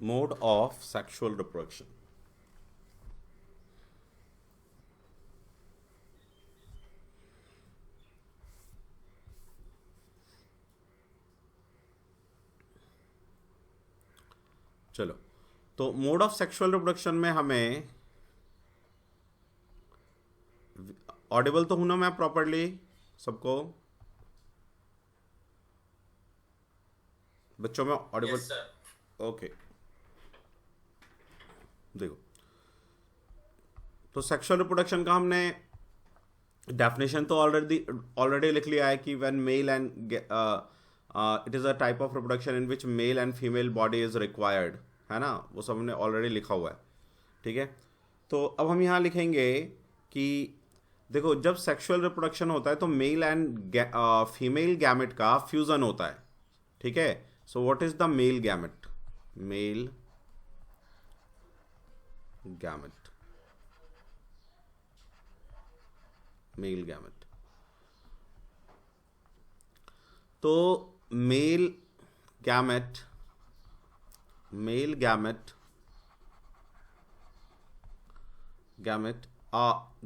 Mode of sexual reproduction. चलो, तो mode of sexual reproduction में हमें ऑडिबल तो हूं ना मैं प्रॉपरली सबको? बच्चों में ऑडिबल? Yes sir. ओके, देखो, तो सेक्सुअल रिप्रोडक्शन का हमने डेफिनेशन तो ऑलरेडी लिख लिया है कि when male and it is a type of reproduction in which mail and female body is required, है ना? वो सब हमने ऑलरेडी लिखा हुआ है, ठीक है? तो अब हम यहाँ लिखेंगे कि देखो, जब सेक्सुअल रिप्रोडक्शन होता है तो मेल एंड फीमेल गैमेट का फ्यूजन होता है, ठीक है? So what is the male gamete? Male gamete, male gamete. तो male gamete, male gamete,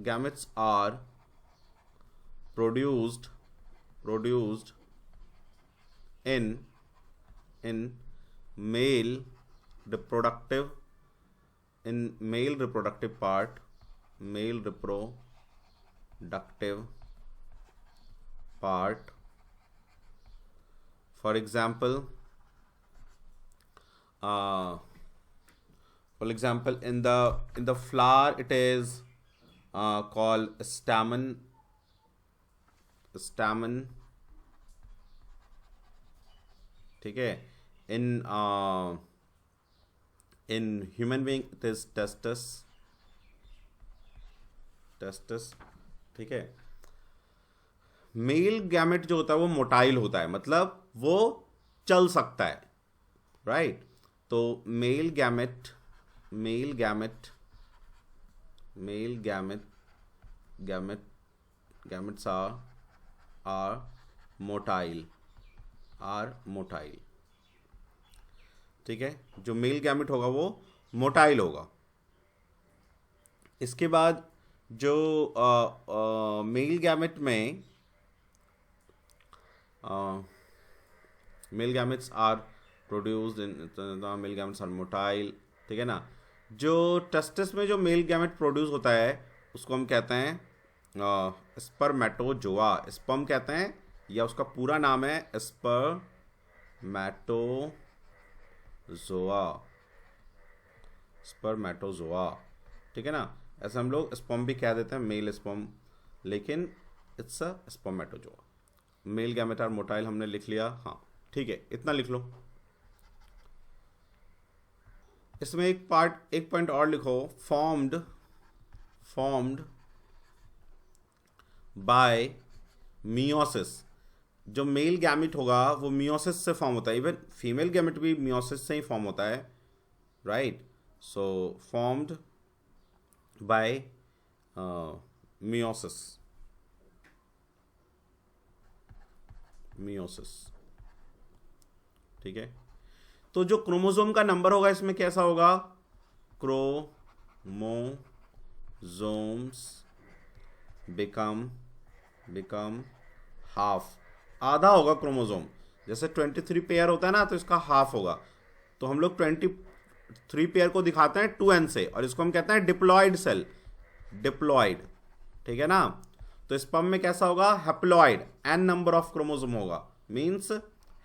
gametes are produced in in male reproductive, in male reproductive part, male reproductive part. For example, uh, for example, in the flower it is called stamen, ठीक है? in in human being it is testis, ठीक है? Male gamete जो होता है वो motile होता है, मतलब वो चल सकता है, राइट? तो male gamete, male gamete, male gamete, gamete, gametes are motile, are motile, ठीक है? जो मेल गैमेट होगा वो मोटाइल होगा। इसके बाद जो मेल गैमेट में male gametes are produced in, male gametes are motile, ठीक है ना? जो टेस्टिस में जो मेल गैमेट प्रोड्यूस होता है उसको हम कहते हैं स्पर्मेटोजोआ, स्पर्म कहते हैं, या उसका पूरा नाम है स्पर्मेटोजोआ, स्पर्मेटोजोआ, ठीक है ना? ऐसे हम लोग स्पर्म भी कह देते हैं, मेल स्पर्म, लेकिन it's a spermatozoa. Male gamete are motile हमने लिख लिया, हाँ ठीक है, इतना लिख लो। इसमें एक पॉइंट और लिखो, फॉर्म्ड बाय मियोसिस। जो मेल गैमेट होगा वो मियोसिस से फॉर्म होता है, इवन फीमेल गैमेट भी मियोसिस से ही फॉर्म होता है, right? So formed by meiosis, meiosis, ठीक है? तो जो क्रोमोसोम का नंबर होगा इसमें कैसा होगा? क्रोमोसोम्स बिकम हाफ, आधा होगा क्रोमोसोम। जैसे 23 पेयर होता है ना, तो इसका हाफ होगा। तो हम लोग 23 पेयर को दिखाते हैं 2n से, और इसको हम कहते हैं डिप्लॉयड सेल, डिप्लॉयड, ठीक है ना? तो स्पर्म में कैसा होगा? Haploid, n number of chromosome होगा, मींस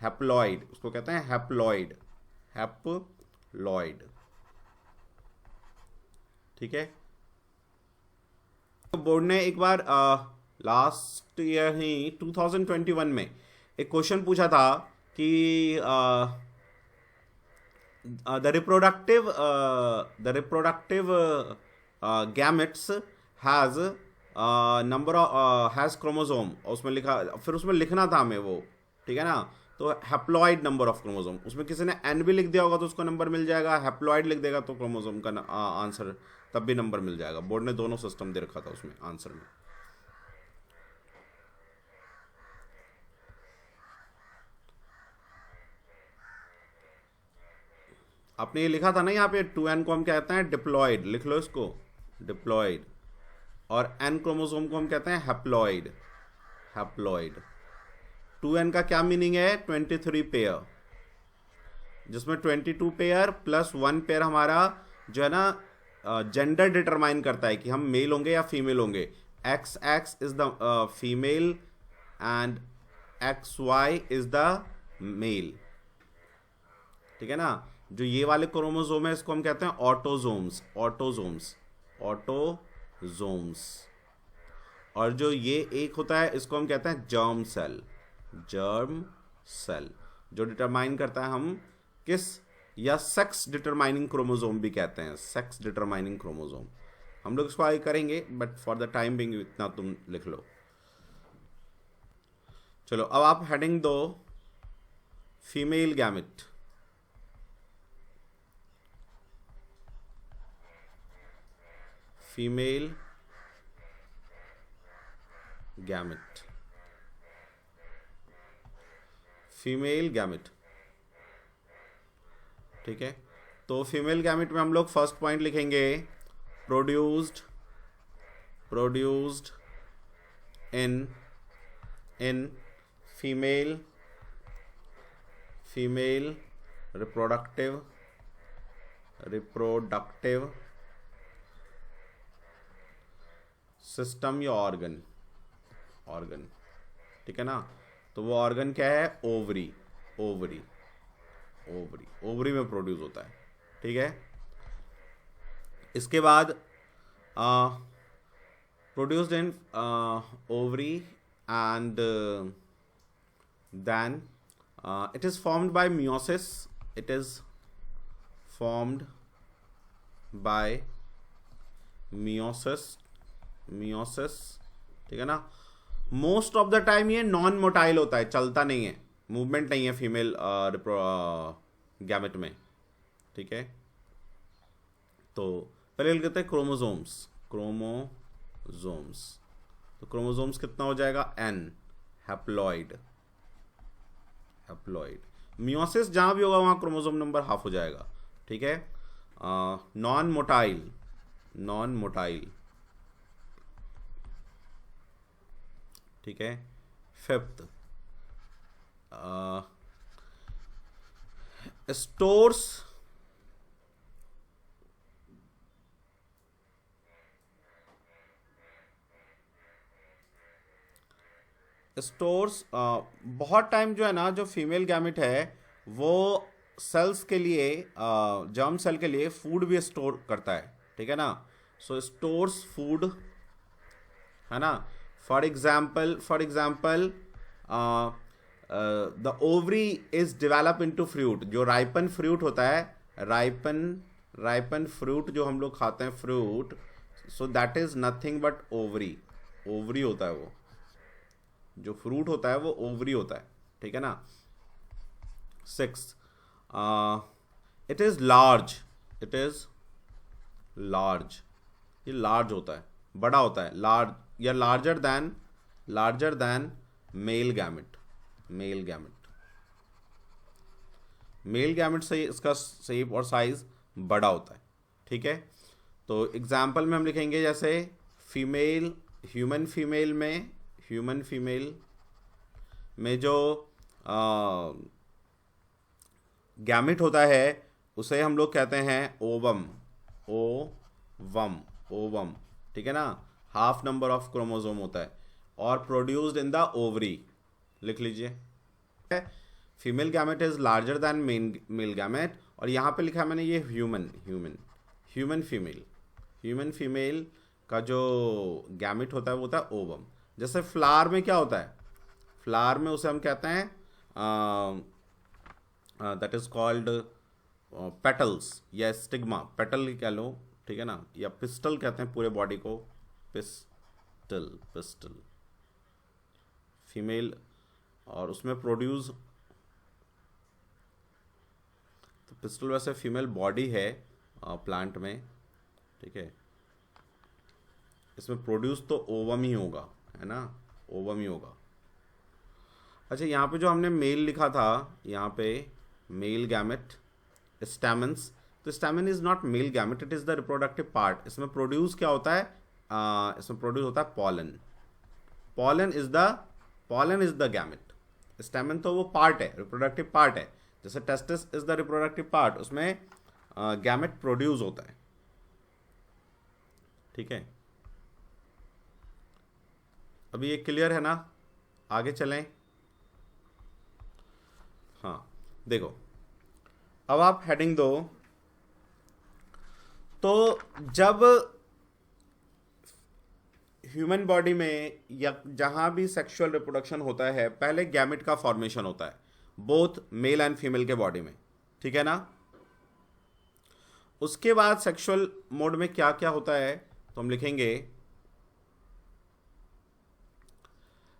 हैप्लॉयड, उसको कहते हैं हैप्लॉयड, हैप्लॉयड, ठीक है? तो बोर्ड ने एक बार लास्ट ईयर ही 2021 में एक क्वेश्चन पूछा था कि the reproductive gametes has number of has chromosome, और उसमें लिखा, फिर उसमें लिखना था हमें वो, ठीक है ना? तो हैप्लॉइड नंबर ऑफ क्रोमोसोम, उसमें किसी ने एन भी लिख दिया होगा तो उसको नंबर मिल जाएगा, हैप्लॉइड लिख देगा तो क्रोमोसोम का आंसर तब भी नंबर मिल जाएगा। बोर्ड ने दोनों सिस्टम दे रखा था उसमें आंसर में। आपने ये लिखा था ना यहाँ पे 2n को हम कहते हैं डिप्लॉयड, लिख लो इसको, डिप्लॉयड। और n क्रोमोसोम को हम कहते हैं हैप्लॉयड, हैप्लॉयड। 2n का क्या मीनिंग है? 23 पेयर, जिसमें 22 पेयर प्लस 1 पेयर हमारा जो है ना जेंडर डिटरमाइन करता है कि हम मेल होंगे या फीमेल होंगे। XX is the female and XY is the male, ठीक है ना। जो ये वाले क्रोमोसोम है इसको हम कहते हैं ऑटोजोम्स, ऑटोजोम्स, ऑटोजोम्स। और जो ये एक होता है इसको हम कहते हैं जर्म सेल, जर्म सेल, जो डिटरमाइन करता है हम किस, या सेक्स डिटरमाइनिंग क्रोमोसोम भी कहते हैं, सेक्स डिटरमाइनिंग क्रोमोसोम। हम लोग इसको आगे करेंगे, but for the time being इतना तुम लिख लो। चलो अब आप हेडिंग दो female gamete. Female gamete, female gamete, ठीक है। तो फीमेल गैमेट में हम लोग फर्स्ट पॉइंट लिखेंगे produced, produced in female, female reproductive, reproductive system या ऑर्गन, ऑर्गन, ठीक है ना। तो वो ऑर्गन क्या है? ओवरी, ओवरी, ओवरी, ओवरी में प्रोड्यूस होता है, ठीक है। इसके बाद produced in ovary and then it is formed by meiosis, it is formed by meiosis, meiosis, ठीक है ना। मोस्ट ऑफ द टाइम ये नॉन मोटाइल होता है, चलता नहीं है, मूवमेंट नहीं है फीमेल गैमेट में, ठीक है। तो पहले लिखते हैं क्रोमोसोम्स, क्रोमोसोम्स। तो क्रोमोसोम्स कितना हो जाएगा? n, haploid, haploid. मियोसिस जहां भी होगा वहां क्रोमोसोम नंबर हाफ हो जाएगा, ठीक है। नॉन मोटाइल, नॉन मोटाइल, ठीक है। फिफ्थ स्टोर्स, स्टोर्स बहुत टाइम जो है ना, जो फीमेल गैमेट है वो सेल्स के लिए, जर्म सेल के लिए फूड भी स्टोर करता है, ठीक है ना। सो स्टोर्स फूड, है ना। For example, the ovary is develop into fruit. जो राइपन फ्रूट होता है, राइपन फ्रूट जो हम लोग खाते हैं, fruit, so that is nothing but ovary, ovary होता है वो। जो फ्रूट होता है वो ओवरी होता है, ठीक है ना। 6 it is large, it is large, ये लार्ज होता है, बड़ा होता है, लार्ज या larger then male gamete, male gamete, male gamete से इसका शेप और साइज बड़ा होता है, ठीक है। तो एग्जाम्पल में हम लिखेंगे जैसे फीमेल, ह्यूमन फीमेल में, ह्यूमन फीमेल में जो गैमेट होता है उसे हम लोग कहते हैं ओवम, ओवम, ओवम, ठीक है ना। हाफ नंबर ऑफ क्रोमोसोम होता है और प्रोड्यूस्ड इन द ओवरी, लिख लीजिए। Female gamete is larger then male gamete. और यहाँ पे लिखा है मैंने ये human, human, human female, human female का जो गैमेट होता है वो होता है ओवम। जैसे फ्लावर में क्या होता है? फ्लावर में उसे हम कहते हैं दैट इज कॉल्ड पेटल्स या स्टिग्मा, पेटल कह लो, ठीक है ना, या पिस्टल कहते हैं पूरे बॉडी को, पिस्टल, पिस्टल फीमेल। और उसमें प्रोड्यूस, तो पिस्टल वैसे फीमेल बॉडी है प्लांट में, ठीक है। इसमें प्रोड्यूस तो ओवम ही होगा, है ना, ओवम ही होगा। अच्छा, यहाँ पे जो हमने मेल लिखा था, यहाँ पे मेल गैमेट स्टैमेंस, तो stamen is not male gamete, it is the reproductive part. इसमें प्रोड्यूस क्या होता है, इसमें प्रोड्यूस होता है pollen. Pollen is the gamete. Stamen तो वो पार्ट है, रिप्रोडक्टिव पार्ट है, जैसे testis is the reproductive part, उसमें गैमेट प्रोड्यूस होता है। ठीक है, अभी ये क्लियर है ना, आगे चलें। हाँ देखो, अब आप हेडिंग दो, तो जब ह्यूमन बॉडी में या जहां भी सेक्सुअल रिप्रोडक्शन होता है, पहले गैमेट का फॉर्मेशन होता है, बोथ मेल एंड फीमेल के बॉडी में, ठीक है ना। उसके बाद सेक्सुअल मोड में क्या क्या होता है, तो हम लिखेंगे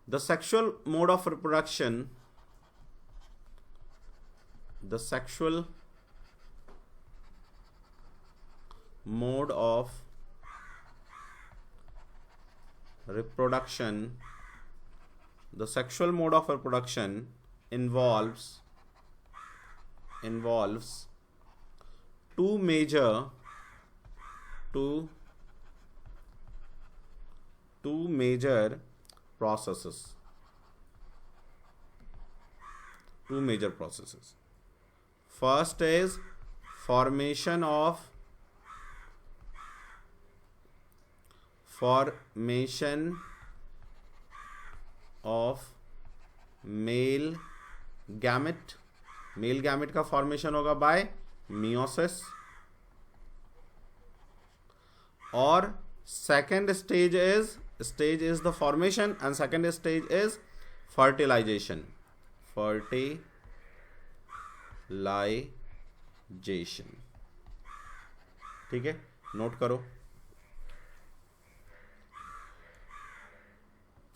the sexual mode of reproduction, the sexual mode of reproduction, the sexual mode of reproduction involves two major processes, first is formation of male gamete, male gamete का फॉर्मेशन होगा बाय मियोसिस, और second stage is the formation and second stage is fertilization, ठीक है, note करो।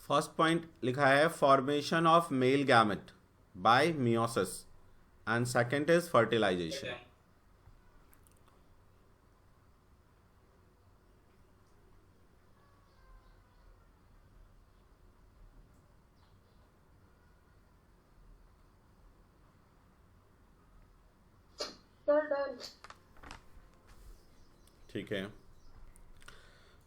First point लिखा है formation of male gamete by meiosis and second is fertilization. ठीक है,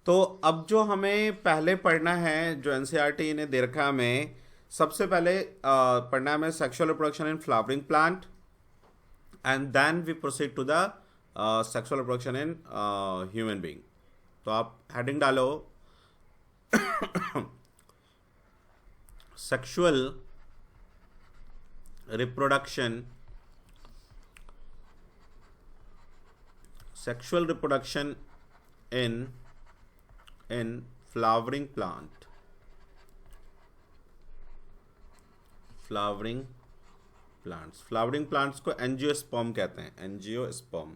तो अब जो हमें पहले पढ़ना है, जो एनसीईआरटी ने दे रखा है हमें, सबसे पहले पढ़ना है हमें sexual reproduction in flowering plant, and then we proceed to the sexual reproduction in human being. तो आप हेडिंग डालो sexual reproduction in flowering plants। Flowering plants को एंजियोस्पर्म कहते हैं, एंजियोस्पर्म।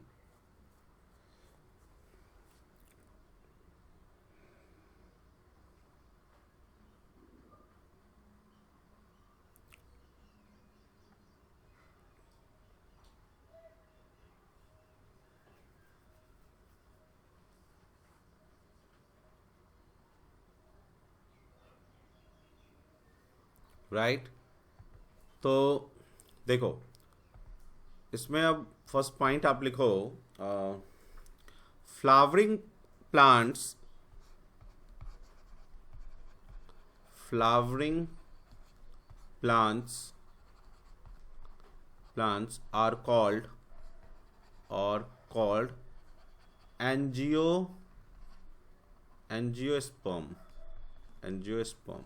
राइट, तो देखो इसमें अब फर्स्ट पॉइंट आप लिखो, flowering plants are called angiosperm।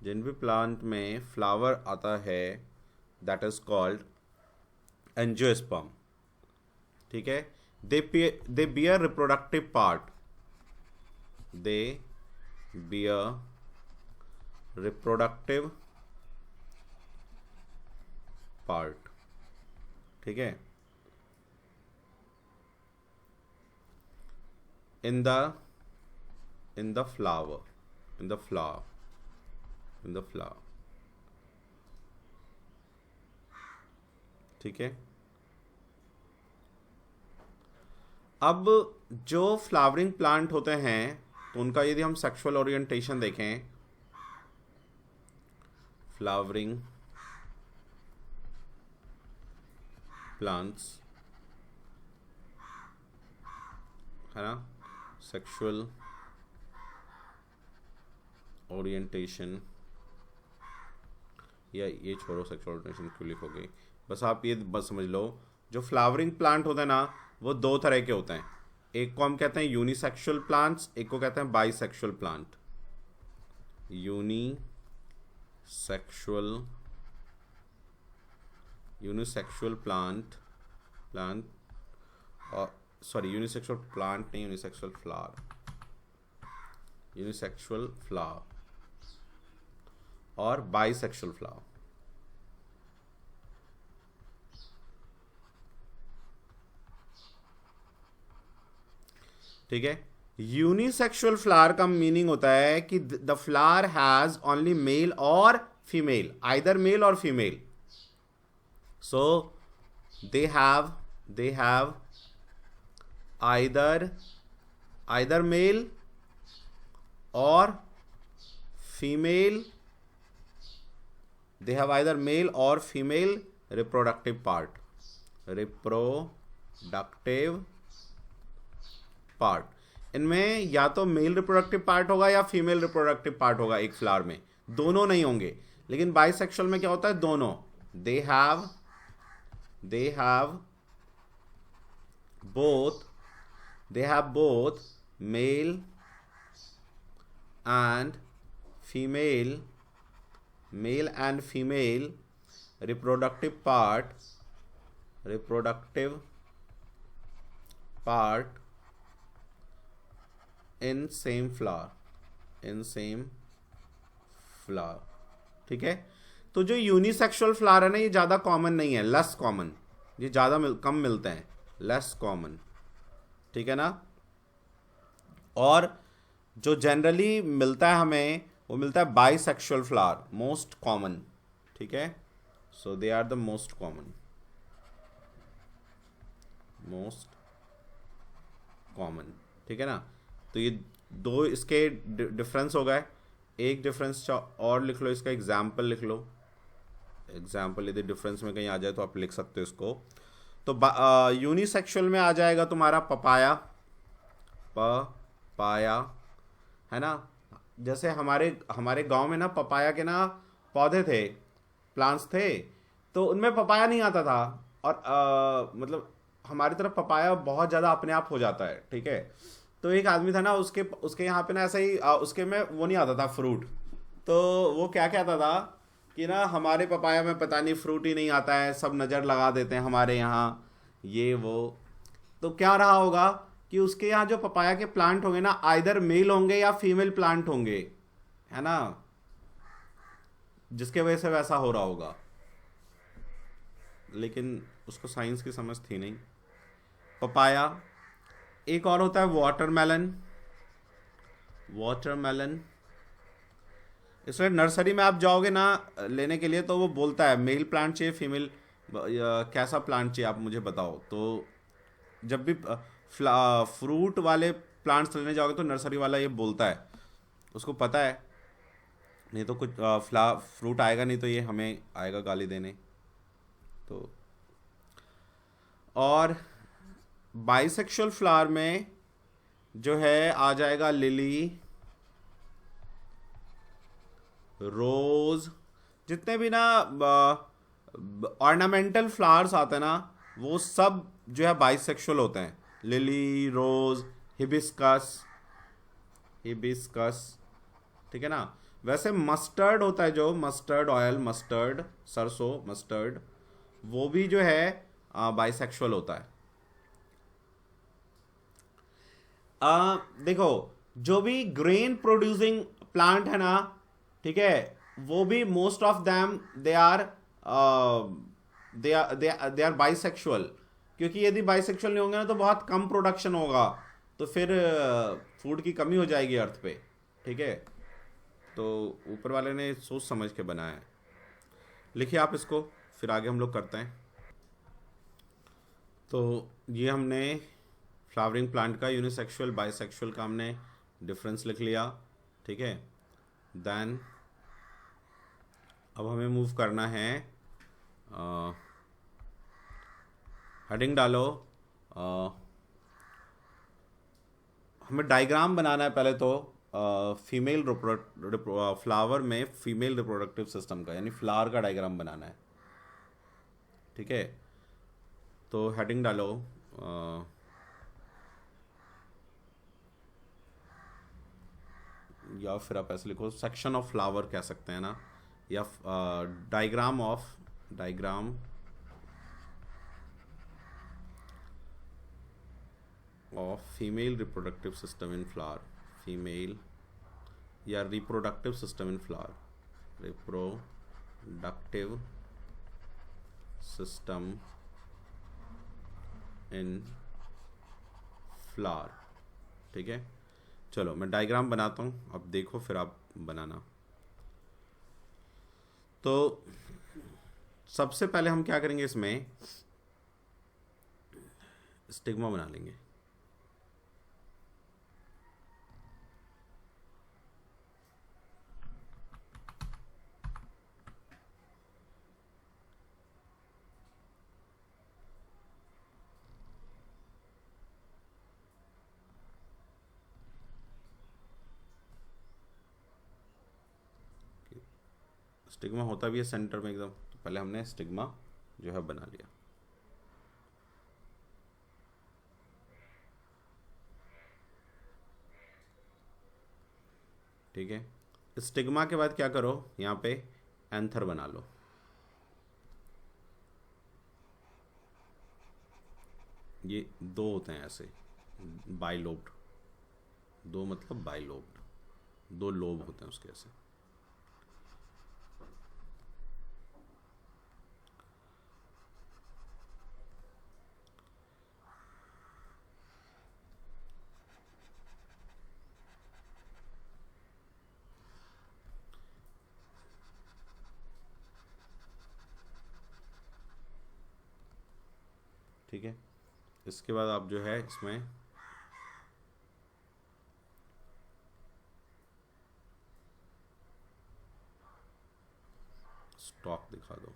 जिन भी प्लांट में फ्लावर आता है दैट इज कॉल्ड एंजियोस्पर्म। ठीक है, दे बियर रिप्रोडक्टिव पार्ट, ठीक है, in the flower। ठीक है, अब जो फ्लावरिंग प्लांट होते हैं तो उनका यदि हम सेक्सुअल ओरिएंटेशन देखें, फ्लावरिंग प्लांट्स, है ना, सेक्सुअल ओरिएंटेशन, या ये छोड़ो सेक्सुअल ओरिएंटेशन क्यों लिखोगे, बस आप ये बस समझ लो जो फ्लावरिंग प्लांट होते हैं ना वो दो तरह के होते हैं, एक को हम कहते हैं यूनिसेक्सुअल प्लांट्स, एक को कहते हैं बाइसेक्सुअल प्लांट। यूनिसेक्सुअल प्लांट और सॉरी यूनिसेक्सुअल प्लांट नहीं, यूनिसेक्सुअल फ्लावर, यूनिसेक्सुअल फ्लावर और बाइसेक्सुअल फ्लावर। ठीक है, यूनिसेक्सुअल फ्लावर का मीनिंग होता है कि the flower has only mail और फीमेल, आइदर मेल और female, so they have either male or female, they have either male or female reproductive part, इनमें या तो मेल रिप्रोडक्टिव पार्ट होगा या फीमेल रिप्रोडक्टिव पार्ट होगा एक फ्लावर में, दोनों नहीं होंगे। लेकिन बाइसेक्सुअल में क्या होता है, दोनों, they have both male and female reproductive part in same flower। ठीक है, तो जो यूनिसेक्सुअल फ्लावर है ना ये ज़्यादा कॉमन नहीं है, लेस कॉमन, ये ज़्यादा कम मिलते हैं, लेस कॉमन। ठीक है ना, और जो जनरली मिलता है हमें वो मिलता है बाइसेक्सुअल फ्लावर, मोस्ट कॉमन। ठीक है, so they are the most common, ठीक है ना। तो ये दो इसके डिफरेंस हो गए। एक डिफरेंस और लिख लो, इसका एग्जाम्पल लिख लो, एग्जाम्पल यदि डिफरेंस में कहीं आ जाए तो आप लिख सकते हो इसको। तो यूनिसेक्सुअल में आ जाएगा तुम्हारा पपाया, है ना। जैसे हमारे गांव में ना पपाया के ना पौधे थे, प्लांट्स थे, तो उनमें पपाया नहीं आता था, और मतलब हमारी तरफ पपाया बहुत ज़्यादा अपने आप हो जाता है। ठीक है, तो एक आदमी था ना, उसके यहाँ पे ना ऐसा ही उसके में वो नहीं आता था फ्रूट, तो वो क्या कहता था कि ना हमारे पपाया में पता नहीं फ्रूट ही नहीं आता है, सब नज़र लगा देते हैं हमारे यहाँ, ये वो। तो क्या रहा होगा कि उसके यहाँ जो पपाया के प्लांट होंगे ना, आइदर मेल होंगे या फीमेल प्लांट होंगे, है ना, जिसके वजह से वैसा हो रहा होगा। लेकिन उसको साइंस की समझ थी नहीं। पपाया, एक और होता है वाटरमेलन। इसलिए नर्सरी में आप जाओगे ना लेने के लिए, तो वो बोलता है मेल प्लांट चाहिए, फीमेल कैसा प्लांट चाहिए आप मुझे बताओ। तो जब भी फ्रूट वाले प्लांट्स लेने जाओगे तो नर्सरी वाला ये बोलता है, उसको पता है, नहीं तो कुछ फ्रूट आएगा नहीं तो ये हमें आएगा गाली देने। तो और बाइसेक्सुअल फ्लावर में जो है आ जाएगा लिली, रोज, जितने भी ना ऑर्नामेंटल फ्लावर्स आते हैं ना वो सब जो है बाइसेक्सुअल होते हैं। लिली, रोज, हिबिस्कस, ठीक है ना। वैसे मस्टर्ड होता है, जो मस्टर्ड ऑयल, मस्टर्ड सरसों, मस्टर्ड, वो भी जो है बाइसेक्सुअल होता है। देखो जो भी ग्रेन प्रोड्यूसिंग प्लांट है ना, ठीक है, वो भी most of them they are bisexual, क्योंकि यदि बाइसेक्सुअल नहीं होंगे ना तो बहुत कम प्रोडक्शन होगा, तो फिर फूड की कमी हो जाएगी अर्थ पे। ठीक है, तो ऊपर वाले ने सोच समझ के बनाया है। लिखिए आप इसको, फिर आगे हम लोग करते हैं। तो ये हमने फ्लावरिंग प्लांट का यूनिसेक्सुअल बाइसेक्सुअल का हमने डिफरेंस लिख लिया। ठीक है, देन अब हमें मूव करना है हेडिंग डालो। हमें डायग्राम बनाना है पहले तो फीमेल फ्लावर में फीमेल रिप्रोडक्टिव सिस्टम का, यानी फ्लावर का डायग्राम बनाना है। ठीक है, तो हेडिंग डालो या फिर आप ऐसे लिखो सेक्शन ऑफ फ्लावर कह सकते हैं ना, या diagram of female reproductive system in flower, female या reproductive system in flower, reproductive system in flower. ठीक है, चलो मैं डायग्राम बनाता हूँ, अब देखो फिर आप बनाना। तो सबसे पहले हम क्या करेंगे, इसमें स्टिग्मा बना लेंगे। स्टिग्मा होता भी है सेंटर में एकदम, तो पहले हमने स्टिग्मा जो है बना लिया। ठीक है, स्टिग्मा के बाद क्या करो, यहाँ पे एंथर बना लो। ये दो होते हैं ऐसे बाइलोब्ड, दो मतलब बाइलोब्ड, दो लोब होते हैं उसके ऐसे। ठीक है, इसके बाद आप जो है इसमें स्टॉक दिखा दो।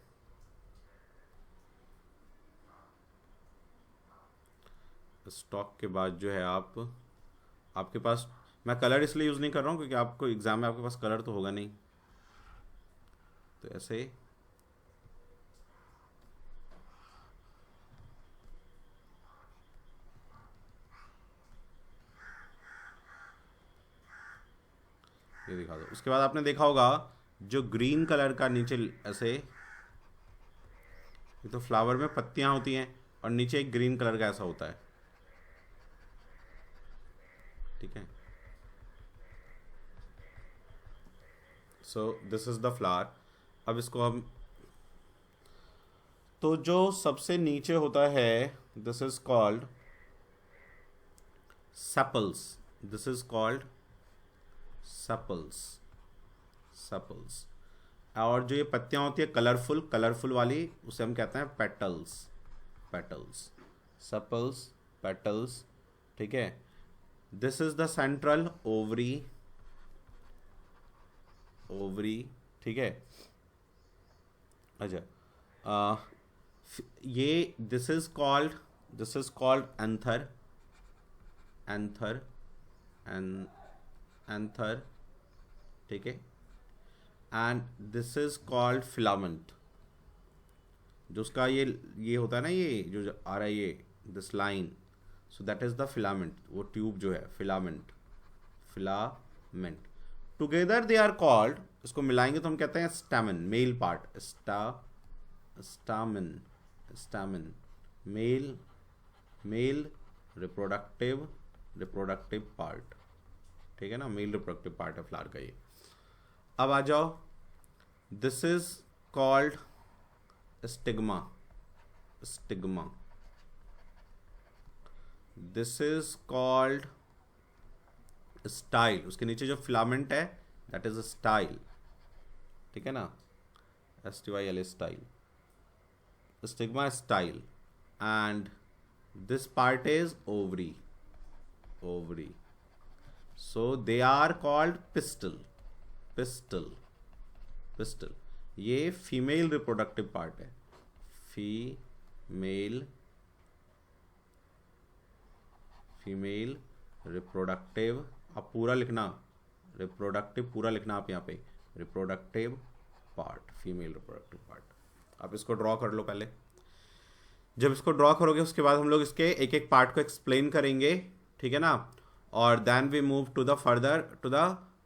स्टॉक के बाद जो है आपके पास, मैं कलर इसलिए यूज़ नहीं कर रहा हूँ क्योंकि आपको एग्ज़ाम में आपके पास कलर तो होगा नहीं, तो ऐसे ये दिखा दो। उसके बाद आपने देखा होगा जो ग्रीन कलर का नीचे ऐसे, ये तो फ्लावर में पत्तियां होती हैं और नीचे एक ग्रीन कलर का ऐसा होता है। ठीक है, सो दिस इज द फ्लावर। अब इसको हम, तो जो सबसे नीचे होता है this is called sepals, this is called sepals, sepals. और जो ये पत्तियां होती है कलरफुल कलरफुल वाली, उसे हम कहते हैं पेटल्स, पेटल्स, सेपल्स, पेटल्स। ठीक है, this is the central ovary, ovary. ठीक है, अच्छा ये this is called anther, anther, anther. ठीक है, and this is called filament. जो उसका ये होता है ना, ये जो आ रहा है ये this line, so that is the filament, वो ट्यूब जो है filament, filament. Together they are called, इसको मिलाएंगे तो हम कहते हैं stamen, male part, stamen, stamen, male, male reproductive part. ठीक है ना, मेल रिप्रोडक्टिव पार्ट है फ्लावर का ये। अब आ जाओ, this is called stigma, stigma. This is called style, उसके नीचे जो फिलामेंट है दैट इज स्टाइल। ठीक है ना, STYL, style, stigma style. And this part is ovary, ovary. So they are called pistil, pistil, pistil. ये फीमेल रिप्रोडक्टिव पार्ट है, female female reproductive, आप पूरा लिखना, रिप्रोडक्टिव पूरा लिखना आप यहाँ पे, reproductive part, female reproductive part. आप इसको ड्रॉ कर लो पहले। जब इसको ड्रॉ करोगे उसके बाद हम लोग इसके एक एक पार्ट को एक्सप्लेन करेंगे, ठीक है ना। और then we move to the further to the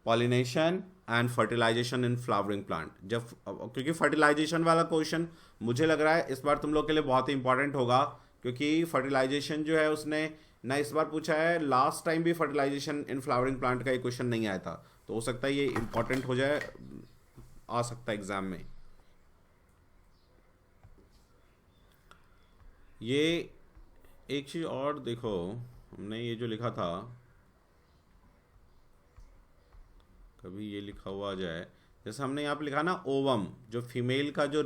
pollination and fertilization in flowering plant. जब क्योंकि फर्टिलाइजेशन वाला क्वेश्चन मुझे लग रहा है इस बार तुम लोग के लिए बहुत ही इंपॉर्टेंट होगा, क्योंकि फर्टिलाइजेशन जो है उसने ना इस बार पूछा है, लास्ट टाइम भी फर्टिलाइजेशन इन फ्लावरिंग प्लांट का एक क्वेश्चन नहीं आया था, तो हो सकता है ये इंपॉर्टेंट हो जाए, आ सकता है एग्जाम में। ये एक चीज और देखो, हमने ये जो लिखा था, कभी ये लिखा हुआ आ जाए, जैसे हमने यहाँ पे लिखा ना ओवम, जो फीमेल का जो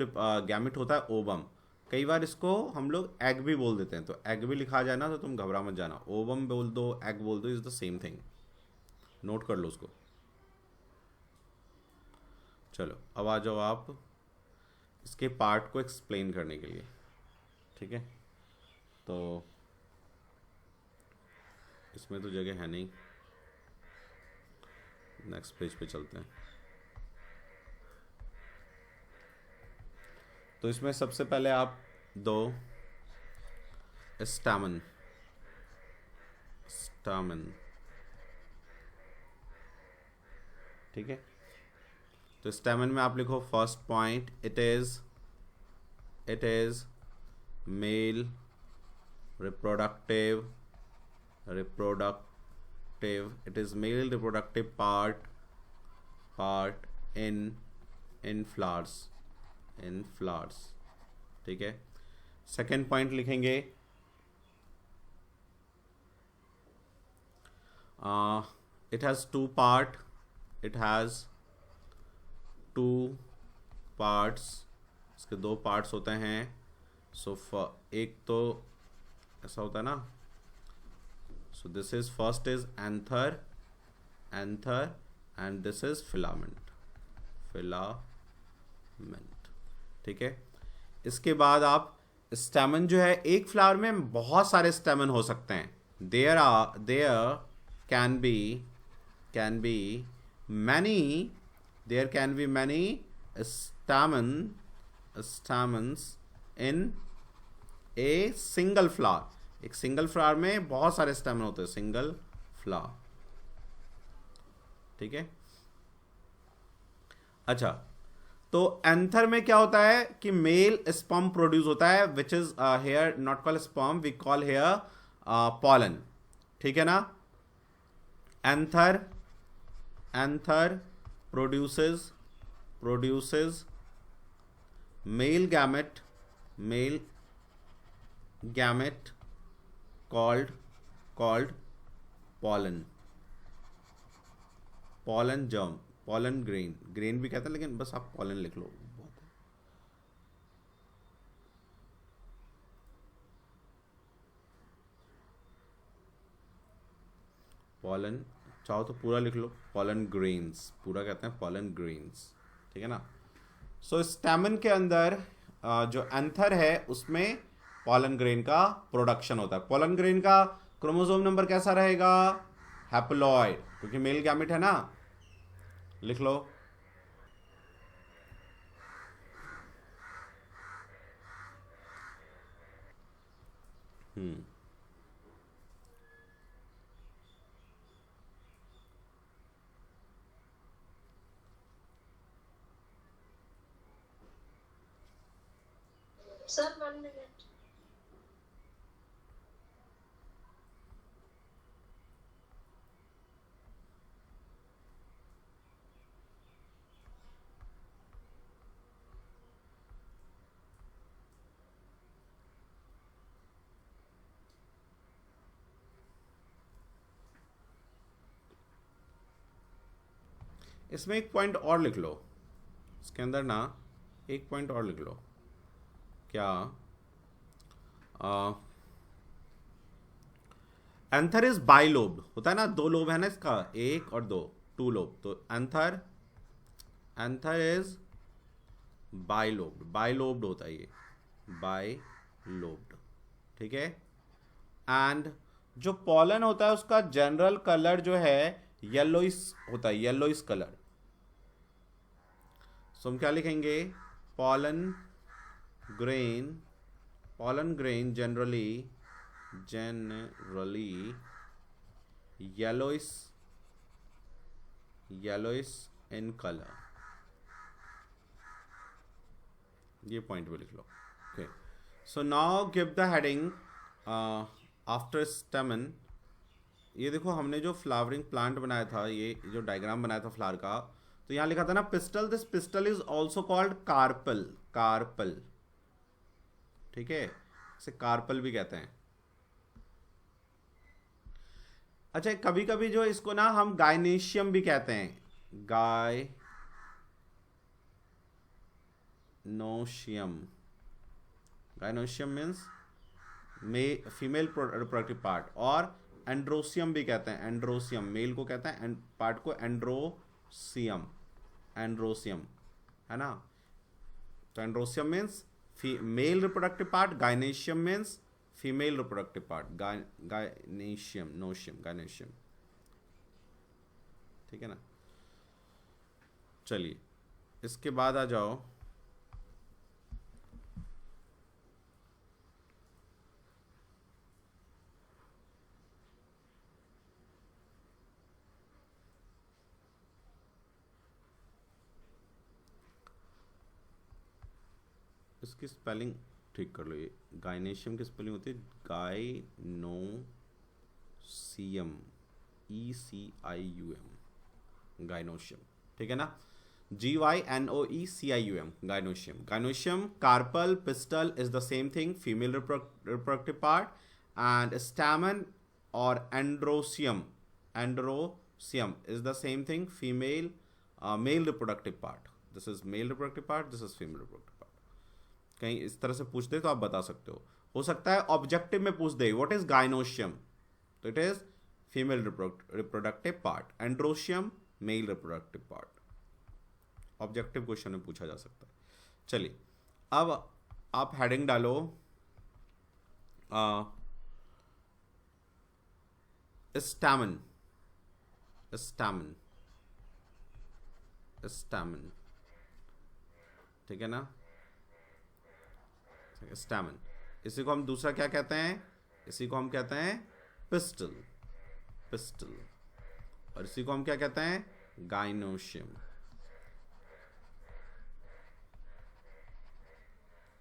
गैमेट होता है ओवम, कई बार इसको हम लोग एग भी बोल देते हैं, तो एग भी लिखा जाए ना तो तुम घबरा मत जाना, ओवम बोल दो एग बोल दो, is the same thing, note कर लो उसको। चलो अब आ जाओ आप इसके पार्ट को एक्सप्लेन करने के लिए, ठीक है। तो इसमें तो जगह है नहीं, नेक्स्ट पेज पे चलते हैं। तो इसमें सबसे पहले आप दो स्टामन, स्टामन, ठीक है। तो स्टामन में आप लिखो first point, it is male reproductive, it is male reproductive part in flowers, ठीक है। सेकेंड पॉइंट लिखेंगे it has two parts, इसके दो पार्ट्स होते हैं। सो एक तो ऐसा होता है ना, so this is first is anther and this is filament, ठीक है। इसके बाद आप स्टेमन जो है, एक फ्लावर में बहुत सारे स्टेमन हो सकते हैं, there can be many stamens in a single flower. एक सिंगल फ्लावर में बहुत सारे स्टेमन होते हैं, सिंगल फ्लावर, ठीक है। अच्छा, तो एंथर में क्या होता है कि मेल स्पर्म प्रोड्यूस होता है, which is here not call sperm, we call here pollen, ठीक है ना। Anther produces male gamete called pollen germ, pollen grain भी कहते हैं, लेकिन बस आप pollen लिख लो, pollen चाहो तो पूरा लिख लो, pollen grains पूरा कहते हैं, pollen grains, ठीक है ना। सो स्टेमन के अंदर जो एंथर है उसमें पॉलन ग्रेन का प्रोडक्शन होता है। पॉलन ग्रेन का क्रोमोसोम नंबर कैसा रहेगा, हैप्लॉइड, क्योंकि मेल गैमेट है ना, लिख लो। Sir, 1 minute. इसमें एक पॉइंट और लिख लो, इसके अंदर ना एक पॉइंट और लिख लो, क्या एंथर इज बाइलोब्ड होता है ना, दो लोब है ना इसका, एक और दो, 2 लोब, तो एंथर इज बाइलोब्ड होता है ये, बाइलोब्ड, ठीक है। एंड जो पॉलन होता है उसका जनरल कलर जो है येलोइस होता है, येलोइस कलर। सो हम क्या लिखेंगे, pollen grain, pollen grain generally yellowish, yellowish in colour. ये पॉइंट भी लिख लो। Okay, so now give the heading after stamen. ये देखो हमने जो फ्लावरिंग प्लांट बनाया था, ये जो डायग्राम बनाया था फ्लावर का, तो यहाँ लिखा था ना pistil, this pistil is also called carpel, carpel, ठीक है, इसे कार्पल भी कहते हैं। अच्छा, कभी कभी जो इसको ना हम गाइनेशियम भी कहते हैं, gynoecium, gynoecium means female reproductive part, और एंड्रोसियम भी कहते हैं, एंड्रोसियम मेल को कहते हैं, पार्ट को एंड्रोसियम, एंड्रोसियम है ना। तो androecium means male reproductive part, gynoecium means female reproductive part, gynoecium, नोशियम, गाइनेशियम, ठीक है ना। चलिए इसके बाद आ जाओ, इसकी स्पेलिंग ठीक कर लो। ये गाइनेशियम की स्पेलिंग होती है गाइनोसियम, ECIUM, गाइनोशियम, ठीक है ना, GYNOECIUM, gynoecium. Gynoecium, carpel, pistil is the same thing, female reproductive part, and stamen और androecium, androecium is the same thing, female male reproductive part. This is male reproductive part, this is female reproductive. कहीं इस तरह से पूछ दे तो आप बता सकते हो सकता है ऑब्जेक्टिव में पूछ दे व्हाट इज गाइनोशियम, तो it is female reproductive part, androecium mail reproductive part, objective question में पूछा जा सकता है। चलिए अब आप हेडिंग डालो स्टैमन, स्टैमन, स्टैमन, ठीक है ना, स्टैमन। इसी को हम दूसरा क्या कहते हैं, इसी को हम कहते हैं पिस्टल, पिस्टल, और इसी को हम क्या कहते हैं, गाइनोशियम,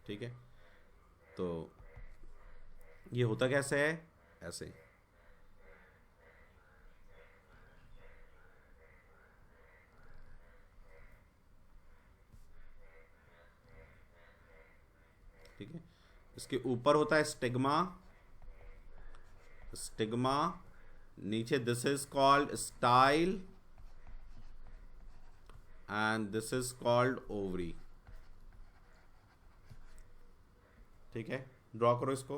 ठीक है। तो ये होता कैसे है, ऐसे, ठीक है। इसके ऊपर होता है स्टिग्मा, स्टिग्मा, नीचे this is called style, and this is called ovary, ठीक है। ड्रॉ करो इसको,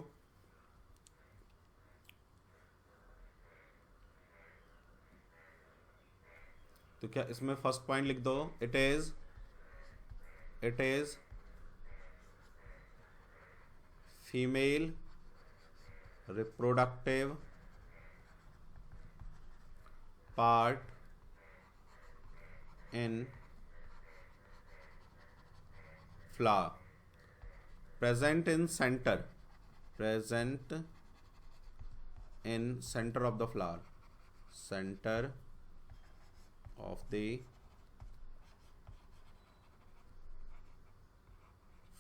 तो क्या इसमें फर्स्ट पॉइंट लिख दो, it is female reproductive part in flower, present in center, present in center of the flower, center of the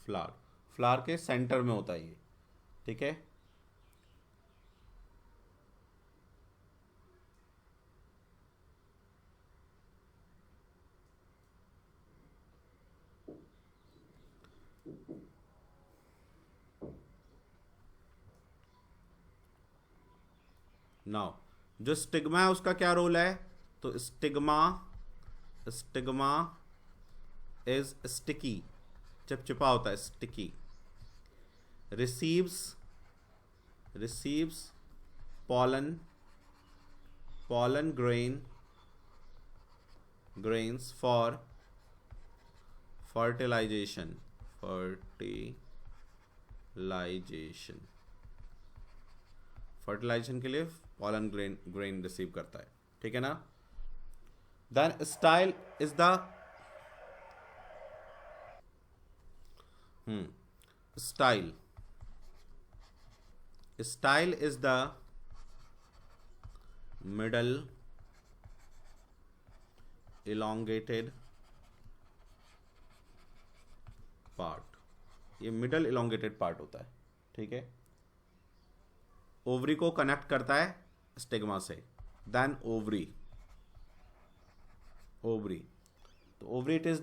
flower, flower के सेंटर में होता है ये, ठीक है। नाउ जो स्टिग्मा है उसका क्या रोल है, तो स्टिग्मा, स्टिग्मा इज स्टिकी, चिपचिपा होता है, sticky, receives pollen grains for fertilization, fertilization के लिए पॉलन ग्रेन रिसीव करता है, ठीक है ना। Then style is the style is the middle elongated part, ये मिडल elongated पार्ट होता है, ठीक है। ओवरी को कनेक्ट करता है स्टिग्मा से। देन ओवरी तो ovary it is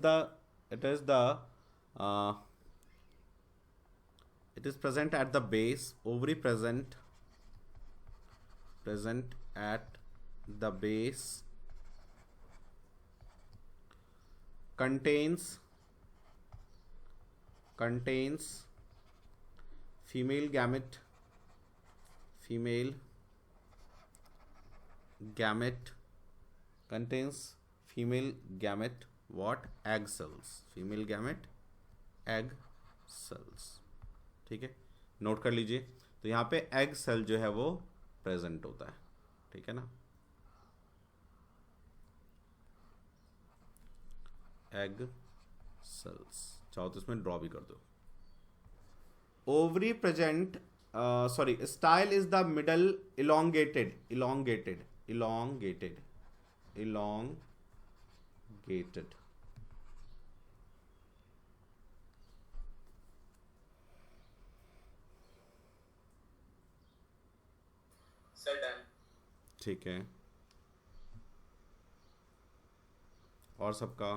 present at the base. Ovary present at the base, contains female gamete contains female gamete what egg cells, female gamete egg cells, ठीक है। नोट कर लीजिए, तो यहाँ पे एग सेल जो है वो प्रेजेंट होता है, ठीक है ना। एग सेल्स, चाहो तो इसमें ड्रॉ भी कर दो। Ovary present style is the middle elongated ठीक है। और सबका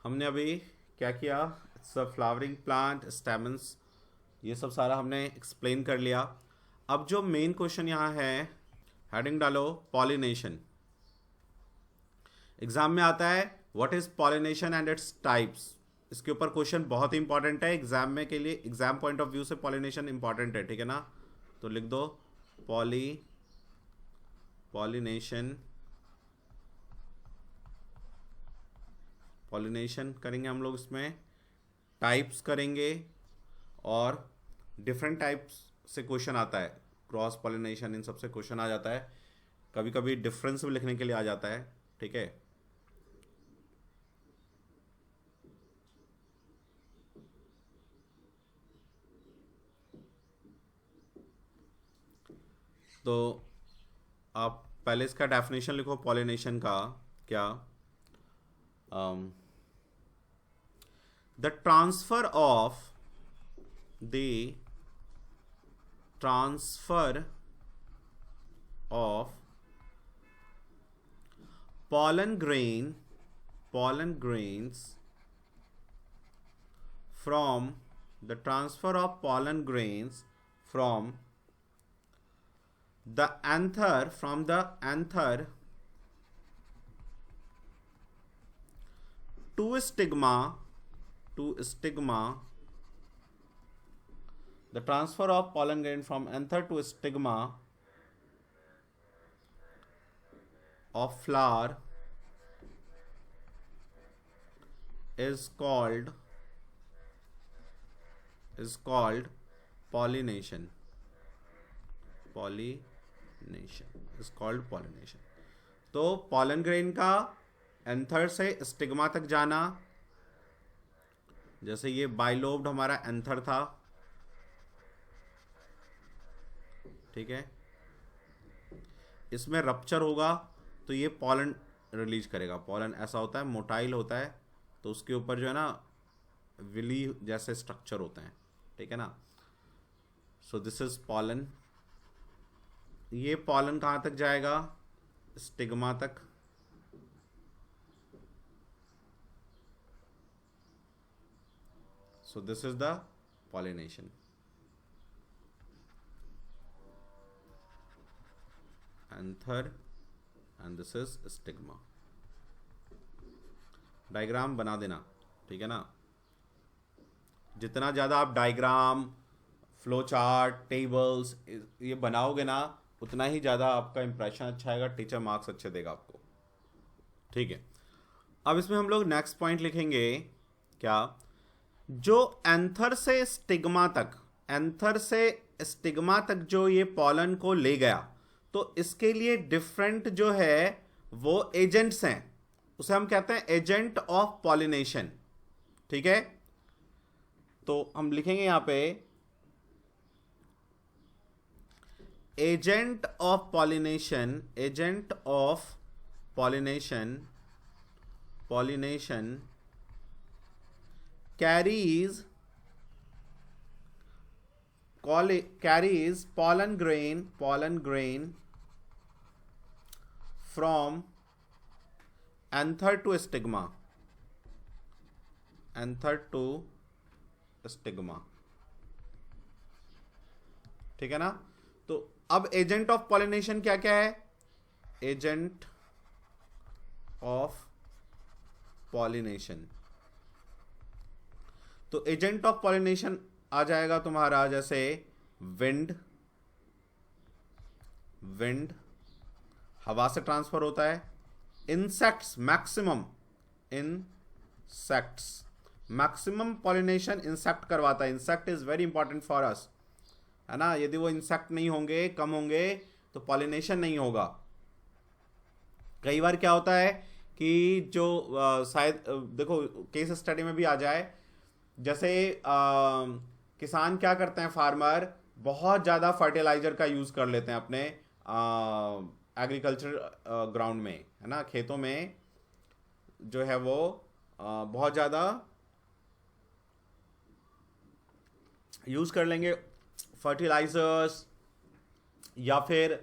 हमने अभी क्या किया, सब फ्लावरिंग प्लांट, स्टेमन्स, ये सब सारा हमने एक्सप्लेन कर लिया। अब जो मेन क्वेश्चन यहाँ है, हेडिंग डालो पॉलिनेशन। एग्जाम में आता है what is pollination and its types, इसके ऊपर क्वेश्चन बहुत ही इंपॉर्टेंट है एग्जाम में के लिए, एग्जाम पॉइंट ऑफ व्यू से पॉलिनेशन इंपॉर्टेंट है, ठीक है ना। तो लिख दो पॉलिनेशन करेंगे हम लोग, इसमें टाइप्स करेंगे और डिफरेंट टाइप्स से क्वेश्चन आता है, क्रॉस पॉलिनेशन, इन सब से क्वेश्चन आ जाता है, कभी कभी डिफरेंस भी लिखने के लिए आ जाता है, ठीक है। तो आप पहले इसका डेफिनेशन लिखो पॉलिनेशन का, क्या the transfer of pollen grains from the transfer of pollen grains from the anther to stigma, the transfer of pollen grain from anther to stigma of flower is called pollination is called pollination। तो pollen grain का anther से stigma तक जाना, जैसे ये bilobed हमारा anther था, ठीक है, इसमें रप्चर होगा तो ये पॉलन रिलीज करेगा। पॉलन ऐसा होता है, मोटाइल होता है, तो उसके ऊपर जो है ना विली जैसे स्ट्रक्चर होते हैं, ठीक है ना। So this is pollen. ये पॉलन कहाँ तक जाएगा, स्टिग्मा तक। So this is the pollination। Anther and this is stigma। Diagram बना देना, ठीक है ना। जितना ज़्यादा आप डायग्राम, फ्लो चार्ट, टेबल्स ये बनाओगे ना, उतना ही ज़्यादा आपका इंप्रेशन अच्छा आएगा, टीचर मार्क्स अच्छे देगा आपको, ठीक है। अब इसमें हम लोग नेक्स्ट पॉइंट लिखेंगे, क्या, जो एंथर से स्टिग्मा तक जो ये पॉलन को ले गया, तो इसके लिए डिफरेंट जो है वो एजेंट्स हैं, उसे हम कहते हैं एजेंट ऑफ पॉलिनेशन। ठीक है, तो हम लिखेंगे यहां पे agent of pollination, agent of pollination, pollination carries pollen grain from anther to stigma, anther to stigma। ठीक है ना। तो अब एजेंट ऑफ पॉलिनेशन क्या क्या है, एजेंट ऑफ पॉलिनेशन, तो एजेंट ऑफ पॉलिनेशन आ जाएगा तुम्हारा जैसे विंड, विंड हवा से ट्रांसफर होता है। Insects, maximum insects, maximum pollination insect करवाता है। Insect is very important for us, है ना। यदि वो इंसेक्ट नहीं होंगे, कम होंगे, तो पॉलिनेशन नहीं होगा। कई बार क्या होता है कि जो शायद देखो केस स्टडी में भी आ जाए, जैसे किसान क्या करते हैं, फार्मर बहुत ज़्यादा फर्टिलाइजर का यूज़ कर लेते हैं अपने एग्रीकल्चर ग्राउंड में, है ना, खेतों में जो है वो बहुत ज़्यादा यूज़ कर लेंगे फर्टिलाइजर्स, या फिर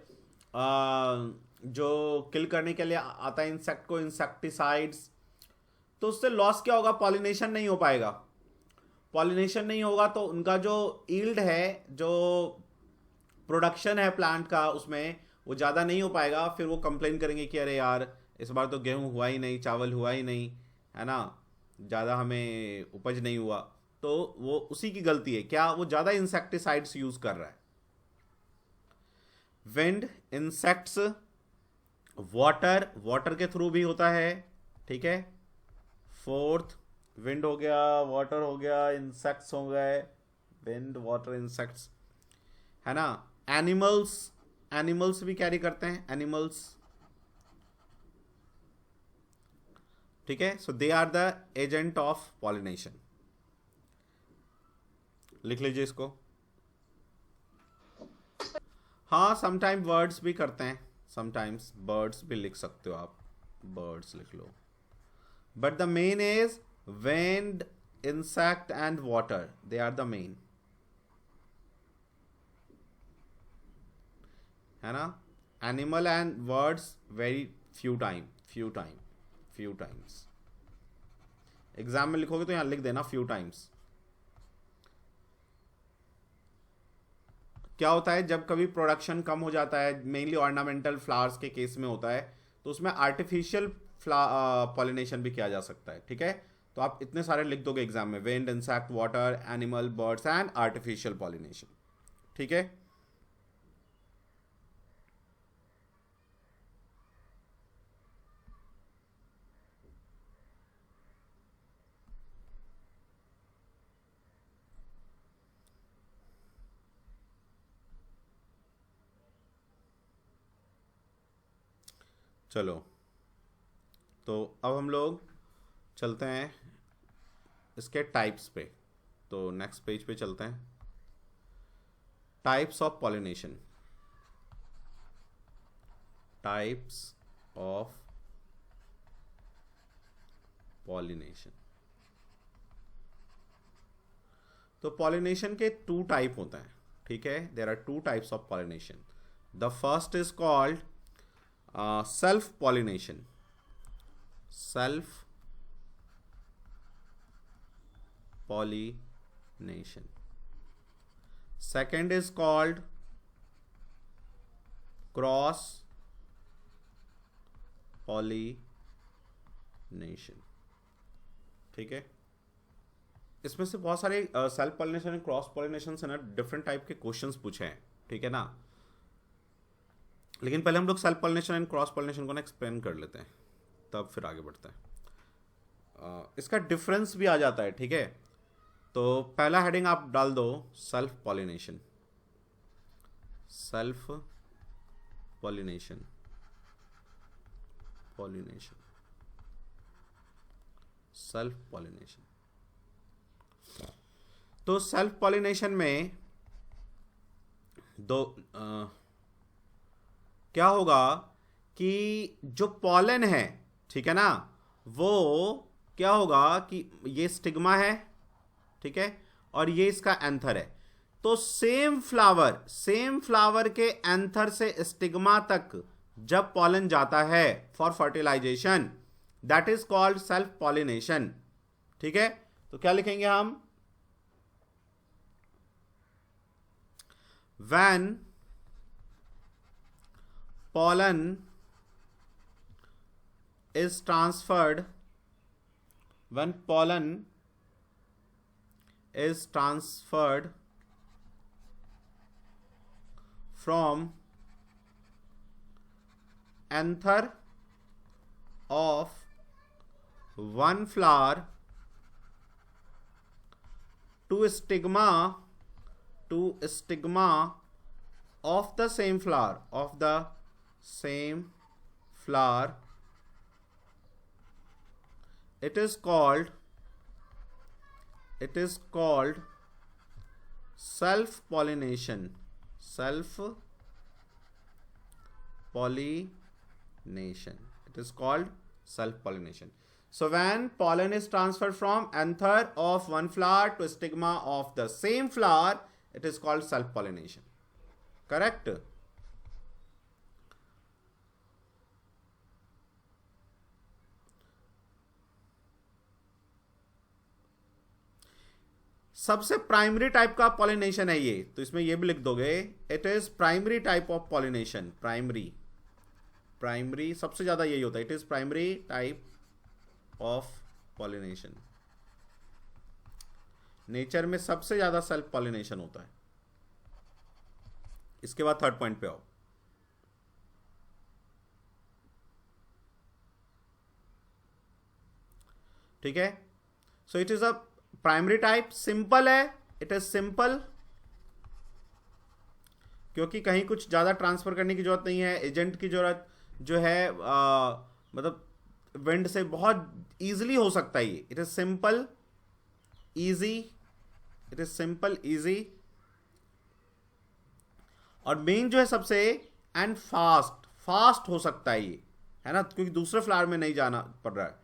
जो किल करने के लिए आता है इंसेक्ट को, इंसेक्टिसाइड्स। तो उससे लॉस क्या होगा, पॉलिनेशन नहीं हो पाएगा। पॉलिनेशन नहीं होगा तो उनका जो ईल्ड है, जो प्रोडक्शन है प्लांट का, उसमें वो ज़्यादा नहीं हो पाएगा। फिर वो कंप्लेन करेंगे कि अरे यार इस बार तो गेहूं हुआ ही नहीं, चावल हुआ ही नहीं, है ना, ज़्यादा हमें उपज नहीं हुआ। तो वो उसी की गलती है, क्या वो ज़्यादा इंसेक्टिसाइड्स यूज़ कर रहा है। विंड, इंसेक्ट्स, वाटर, वाटर के थ्रू भी होता है। ठीक है, फोर्थ विंड हो गया, वाटर हो गया, इंसेक्ट्स हो गए, विंड, वाटर, इंसेक्ट्स, है ना। एनिमल्स, एनिमल्स भी कैरी करते हैं, एनिमल्स। ठीक है, so they are the agent of pollination. लिख लीजिए इसको। हाँ, समटाइम वर्ड्स भी करते हैं, समटाइम्स बर्ड्स भी लिख सकते हो आप, बर्ड्स लिख लो। But the main is wind, insect and water, they are the main, है ना। animal and words very few times। Exam में लिखोगे तो यहां लिख देना few times। क्या होता है जब कभी प्रोडक्शन कम हो जाता है, मेनली ऑर्नामेंटल फ्लावर्स के केस में होता है, तो उसमें आर्टिफिशियल पॉलिनेशन भी किया जा सकता है। ठीक है, तो आप इतने सारे लिख दोगे एग्जाम में, wind, insect, water, animal, birds and artificial pollination. ठीक है, चलो, तो अब हम लोग चलते हैं इसके टाइप्स पे। तो नेक्स्ट पेज पे चलते हैं। Types of pollination, types of pollination. तो पॉलिनेशन के 2 टाइप होते हैं। ठीक है, there are 2 types of pollination. The first is called self pollination, self pollination. Second is called cross pollination। ठीक है, इसमें से बहुत सारे self pollination and cross pollination से ना डिफरेंट टाइप के क्वेश्चंस पूछे हैं। ठीक है ना, लेकिन पहले हम लोग self pollination and cross pollination को ना एक्सप्लेन कर लेते हैं, तब फिर आगे बढ़ते हैं। इसका डिफरेंस भी आ जाता है। ठीक है, तो पहला हेडिंग आप डाल दो self pollination. Self pollination, self pollination. तो सेल्फ पॉलिनेशन में क्या होगा कि जो पॉलन है, ठीक है ना, वो क्या होगा कि ये स्टिग्मा है, ठीक है, और ये इसका एंथर है। तो सेम फ्लावर के एंथर से स्टिग्मा तक जब पॉलन जाता है for fertilization, that is called self pollination. ठीक है, तो क्या लिखेंगे हम? when pollen is transferred from anther of one flower to stigma of the same flower, it is called self pollination. It is called self pollination. So when pollen is transferred from anther of one flower to stigma of the same flower, it is called self pollination. Correct? सबसे primary type का pollination है ये, तो इसमें ये भी लिख दोगे, it is primary type of pollination. Primary सबसे ज्यादा यही होता है, it is primary type of pollination. Nature में सबसे ज्यादा सेल्फ पॉलिनेशन होता है। इसके बाद थर्ड पॉइंट पे आओ। ठीक है, so it is a primary type, simple है, इट इज सिंपल, क्योंकि कहीं कुछ ज्यादा ट्रांसफर करने की जरूरत नहीं है। एजेंट की जरूरत जो है मतलब विंड से बहुत इजीली हो सकता है ये। इट इज सिंपल इजी, और मेन जो है सबसे, एंड फास्ट हो सकता है ये, है ना, क्योंकि दूसरे फ्लावर में नहीं जाना पड़ रहा है।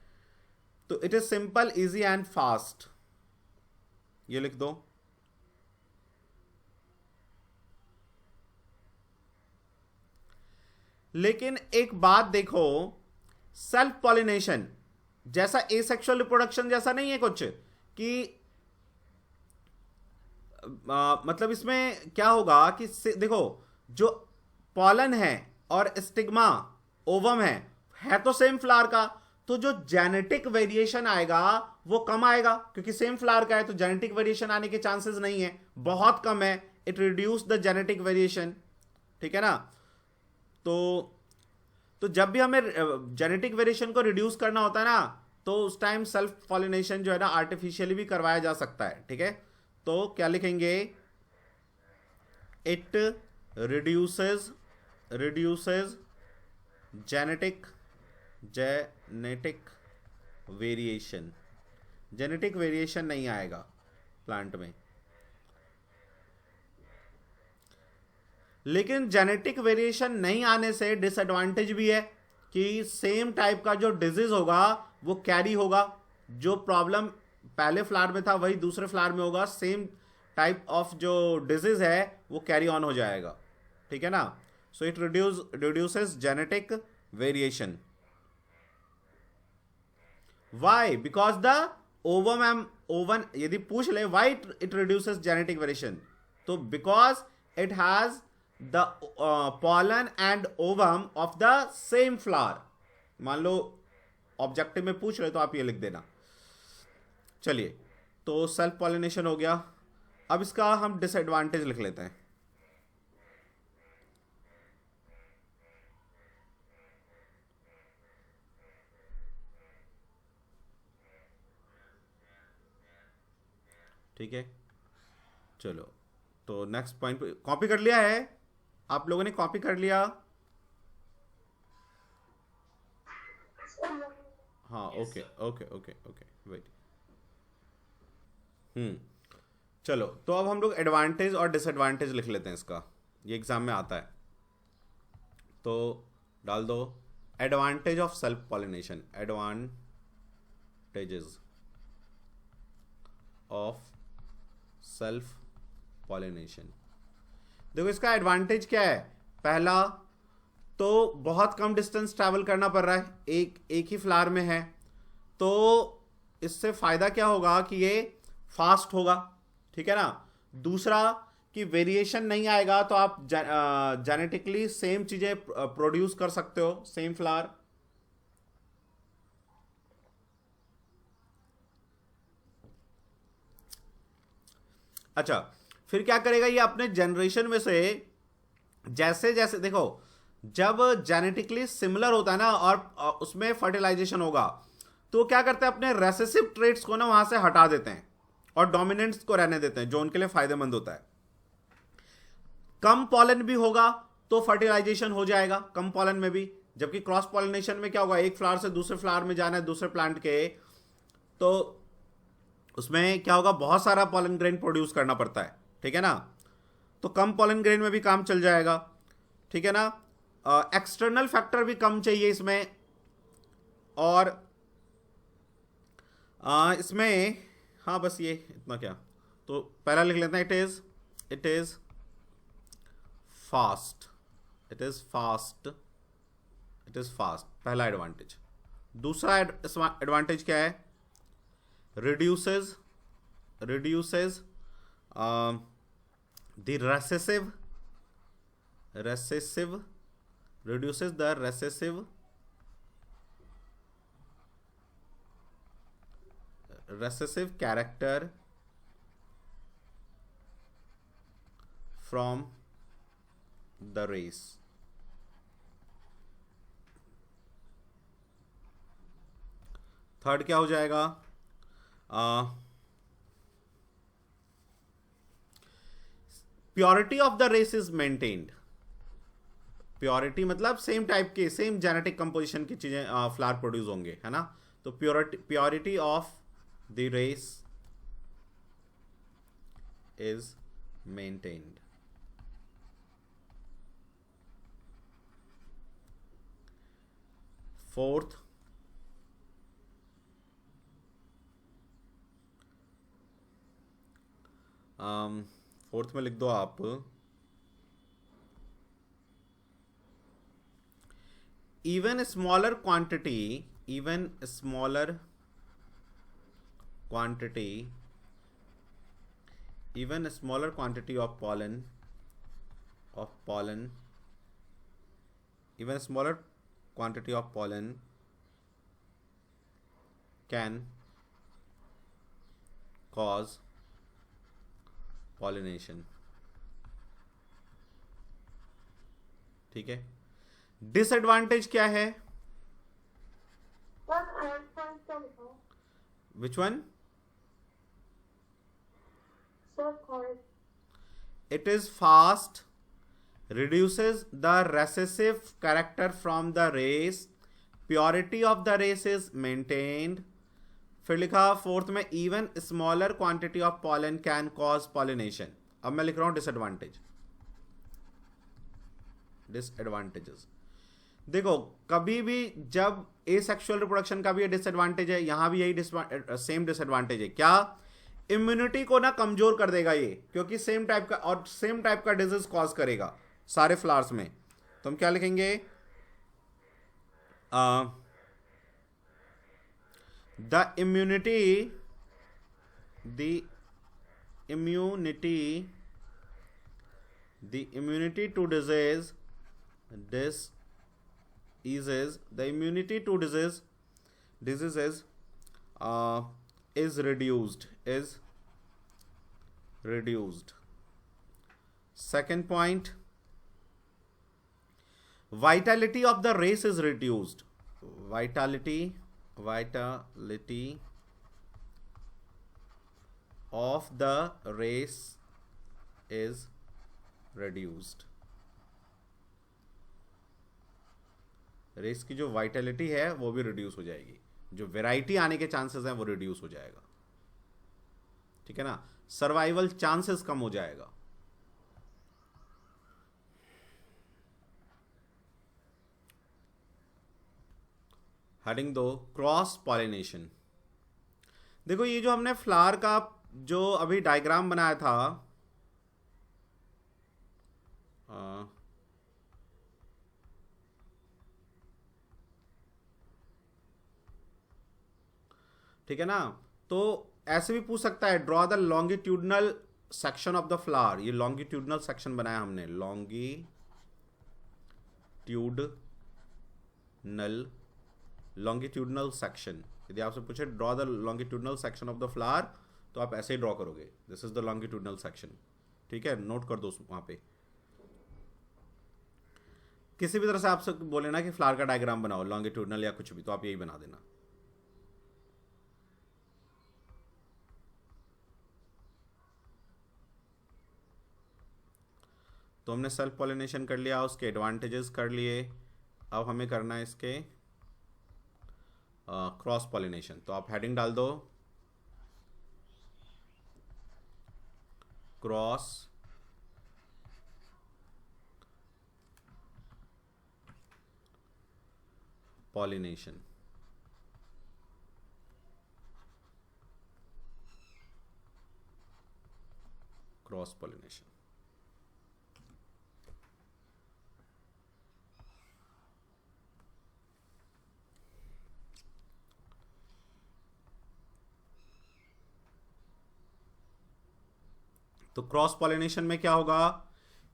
तो it is simple, easy and fast, ये लिख दो। लेकिन एक बात देखो, सेल्फ पॉलिनेशन जैसा एसेक्सुअल रिप्रोडक्शन जैसा नहीं है कुछ कि मतलब इसमें क्या होगा कि देखो, जो पॉलन है और स्टिग्मा ओवम है तो सेम फ्लावर का, तो जो जेनेटिक वेरिएशन आएगा वो कम आएगा, क्योंकि सेम फ्लावर का है तो जेनेटिक वेरिएशन आने के चांसेस नहीं है, बहुत कम है। It reduce the genetic variation, ठीक है ना। तो जब भी हमें जेनेटिक वेरिएशन को रिड्यूस करना होता है ना, तो उस टाइम सेल्फ पॉलिनेशन जो है ना आर्टिफिशियली भी करवाया जा सकता है। ठीक है, तो क्या लिखेंगे? It reduces genetic variation. Genetic variation नहीं आएगा प्लांट में, लेकिन जेनेटिक वेरिएशन नहीं आने से डिसएडवांटेज भी है कि सेम टाइप का जो डिजीज होगा वो कैरी होगा। जो प्रॉब्लम पहले फ्लावर में था वही दूसरे फ्लावर में होगा, सेम टाइप ऑफ जो डिजीज है वो कैरी ऑन हो जाएगा। ठीक है ना। So it reduces genetic variation. Why? Because the ओवन यदि पूछ ले why it reduces genetic variation, तो because it has the pollen and ovum of the same flower। मान लो ऑब्जेक्टिव में पूछ रहे तो आप ये लिख देना। चलिए, तो सेल्फ पॉलिनेशन हो गया। अब इसका हम डिसएडवांटेज लिख लेते हैं। ठीक है, चलो, तो नेक्स्ट पॉइंट पे कॉपी कर लिया है। आप लोगों ने कॉपी कर लिया? हाँ, okay okay okay okay, wait. चलो, तो अब हम लोग एडवांटेज और डिसएडवांटेज लिख लेते हैं इसका, ये एग्जाम में आता है। तो डाल दो advantage of self pollination, advantages of self pollination. देखो इसका एडवांटेज क्या है? पहला तो बहुत कम डिस्टेंस ट्रैवल करना पड़ रहा है, एक ही फ्लावर में है, तो इससे फायदा क्या होगा कि ये फास्ट होगा, ठीक है ना। दूसरा कि वेरिएशन नहीं आएगा, तो आप जेनेटिकली सेम चीजें प्रोड्यूस कर सकते हो, सेम फ्लावर। अच्छा, फिर क्या करेगा ये अपने जनरेशन में से जैसे जैसे, देखो जब जेनेटिकली सिमिलर होता है ना और उसमें फर्टिलाइजेशन होगा, तो क्या करते हैं, अपने रेसेसिव ट्रेट्स को ना वहां से हटा देते हैं और डोमिनेंट्स को रहने देते हैं, जो उनके लिए फायदेमंद होता है। कम पॉलन भी होगा तो फर्टिलाइजेशन हो जाएगा कम पॉलन में भी, जबकि क्रॉस पॉलिनेशन में क्या होगा, एक फ्लावर से दूसरे फ्लावर में जाना है दूसरे प्लांट के, तो उसमें क्या होगा, बहुत सारा पॉलन ग्रेन प्रोड्यूस करना पड़ता है, ठीक है ना। तो कम पॉलन ग्रेन में भी काम चल जाएगा, ठीक है ना। एक्सटर्नल फैक्टर भी कम चाहिए इसमें, और इसमें हाँ बस ये इतना क्या, तो पहला लिख लेते हैं, it is fast, it is fast, it is fast, पहला एडवांटेज। दूसरा एडवांटेज क्या है, reduces the recessive reduces the recessive character from the race। Third क्या हो जाएगा, purity of the race is maintained. Purity मतलब सेम टाइप के, same genetic composition की चीजें फ्लावर प्रोड्यूस होंगे, है ना। तो purity of the race is maintained. Fourth, fourth में लिख दो आप, even smaller quantity of pollen can cause pollination, ठीक है। डिसएडवांटेज क्या है, which one, it is fast, reduces the recessive character from the race, purity of the race is maintained। फिर लिखा फोर्थ में, even smaller quantity of pollen can cause pollination. अब मैं लिख रहा हूं डिसएडवांटेजेस। देखो कभी भी जब एसेक्सुअल रिप्रोडक्शन का भी ये डिसएडवांटेज है, यहां भी यही सेम डिसएडवांटेज है। क्या, इम्यूनिटी को ना कमजोर कर देगा ये, क्योंकि सेम टाइप का डिजीज कॉज करेगा सारे फ्लावर्स में। तो हम क्या लिखेंगे, the immunity to diseases is reduced। Second point, vitality of the race is reduced। vitality of the race is reduced। Race की जो वाइटलिटी है वो भी रिड्यूस हो जाएगी, जो वेराइटी आने के चांसेस हैं वो रिड्यूस हो जाएगा, ठीक है ना, सर्वाइवल चांसेस कम हो जाएगा। Heading 2, cross pollination. देखो ये जो हमने फ्लावर का जो अभी डायग्राम बनाया था, ठीक है ना, तो ऐसे भी पूछ सकता है, draw the longitudinal section of the flower. ये लॉन्गिट्यूडनल सेक्शन बनाया हमने, लॉन्गिट्यूडनल सेक्शन। यदि आपसे पूछे draw the longitudinal section of the flower, तो आप ऐसे ही ड्रॉ करोगे, this is the longitudinal section, ठीक है, नोट कर दो वहां पे। किसी भी तरह से आपसे बोले ना कि फ्लावर का डायग्राम बनाओ लॉन्गिट्यूडनल या कुछ भी, तो आप यही बना देना। तो हमने सेल्फ पॉलिनेशन कर लिया, उसके एडवांटेजेस कर लिए, अब हमें करना है इसके क्रॉस पॉलिनेशन। तो आप हेडिंग डाल दो, क्रॉस पॉलिनेशन। क्रॉस पॉलिनेशन, तो क्रॉस पॉलिनेशन में क्या होगा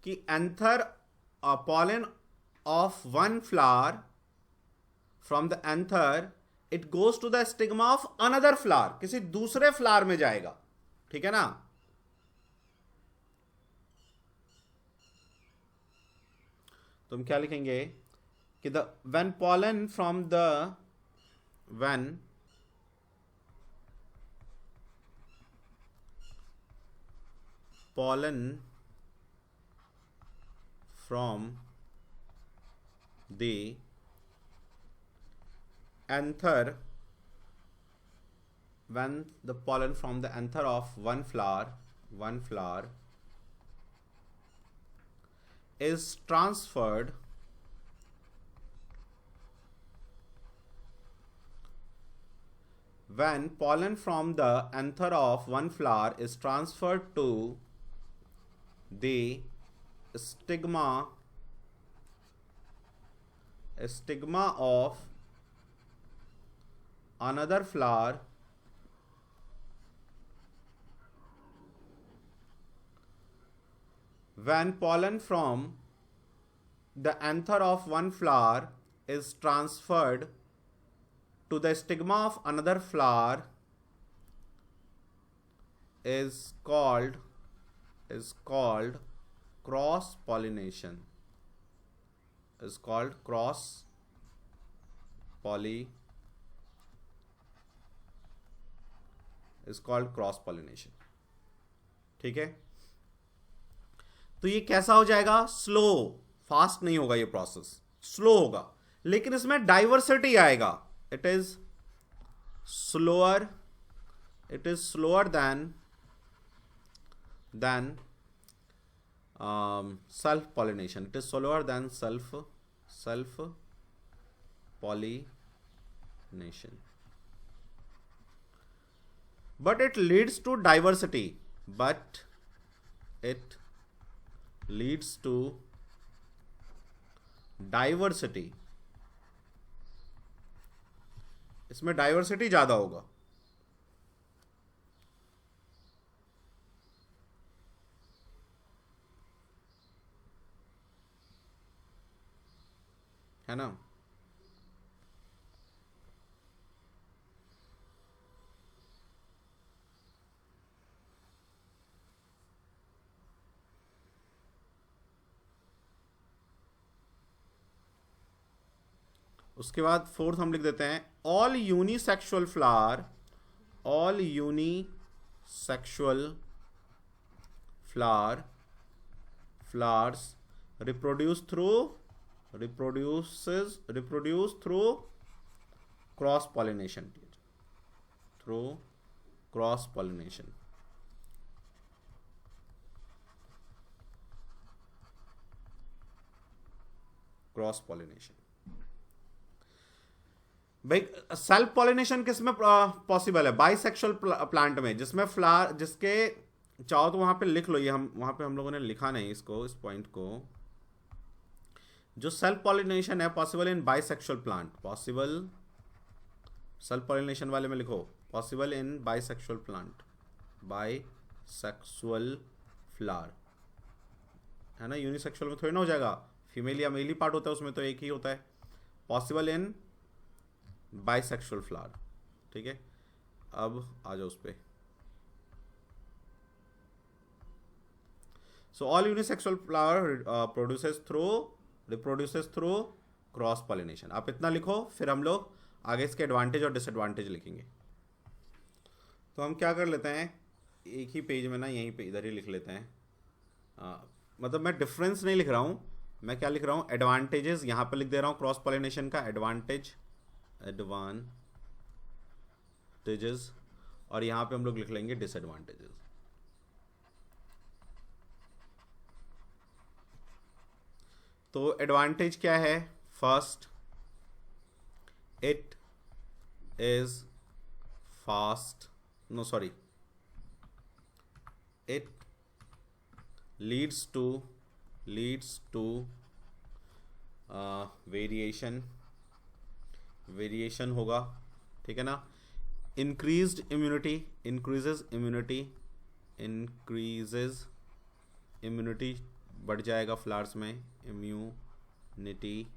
कि anther pollen of one flower from the anther it goes to the stigma of another flower, किसी दूसरे फ्लावर में जाएगा, ठीक है ना। तो हम क्या लिखेंगे कि the when pollen from the when pollen from the anther, when the pollen from the anther of one flower is transferred when pollen from the anther of one flower is transferred to the stigma of another flower, when pollen from the anther of one flower is transferred to the stigma of another flower is called cross pollination, is called cross pollination, ठीक है। तो ये कैसा हो जाएगा, slow, fast नहीं होगा ये प्रोसेस, स्लो होगा, लेकिन इसमें डाइवर्सिटी आएगा, it is slower than self pollination, it is slower than self pollination, but it leads to diversity, इसमें डाइवर्सिटी ज्यादा होगा, है ना। उसके बाद फोर्थ हम लिख देते हैं, all unisexual flowers reproduce through reproduce through cross pollination. Through cross pollination. Cross pollination. भाई सेल्फ पॉलिनेशन किसमें पॉसिबल है? बाइसेक्सुअल प्लांट में, जिसमें फ्लावर, जिसके चाहो तो वहां पे लिख लो, ये हम वहां पे हम लोगों ने लिखा नहीं इसको, इस पॉइंट को. जो सेल्फ पॉलिनेशन है possible in bisexual plant. Possible self pollination वाले में लिखो possible in bisexual plant. Bisexual flower है ना, यूनिसेक्सुअल में थोड़ी ना हो जाएगा, फीमेल या मेल ही पार्ट होता है उसमें, तो एक ही होता है. Possible in bisexual flower. ठीक है, अब आ जाओ उस पर. So all unisexual flower reproduces through cross pollination. आप इतना लिखो, फिर हम लोग आगे इसके एडवांटेज और डिसएडवांटेज लिखेंगे. तो हम क्या कर लेते हैं, एक ही पेज में ना, यहीं पे इधर ही लिख लेते हैं. मतलब मैं डिफरेंस नहीं लिख रहा हूँ, मैं क्या लिख रहा हूँ, एडवांटेजेस यहाँ पे लिख दे रहा हूँ क्रॉस पॉलिनेशन का. एडवांटेजेस, और यहाँ पे हम लोग लिख लेंगे डिसएडवांटेजेस. तो एडवांटेज क्या है? First, it is fast, no sorry, it leads to variation होगा. ठीक है ना. इंक्रीजेज इम्यूनिटी बढ़ जाएगा फ्लावर्स में, इम्यूनिटी.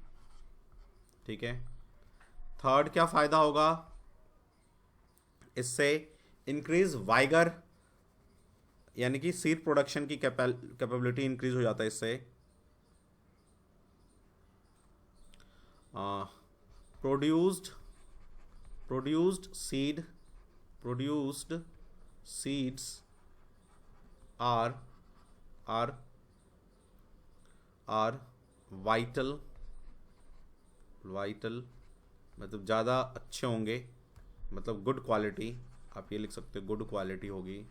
ठीक है. थर्ड क्या फायदा होगा इससे? इंक्रीज वाइगर, यानी कि सीड प्रोडक्शन की कैपेबिलिटी इंक्रीज हो जाता है इससे. produced seeds are vital, मतलब ज़्यादा अच्छे होंगे, मतलब गुड क्वालिटी. आप ये लिख सकते हो, गुड क्वालिटी होगी.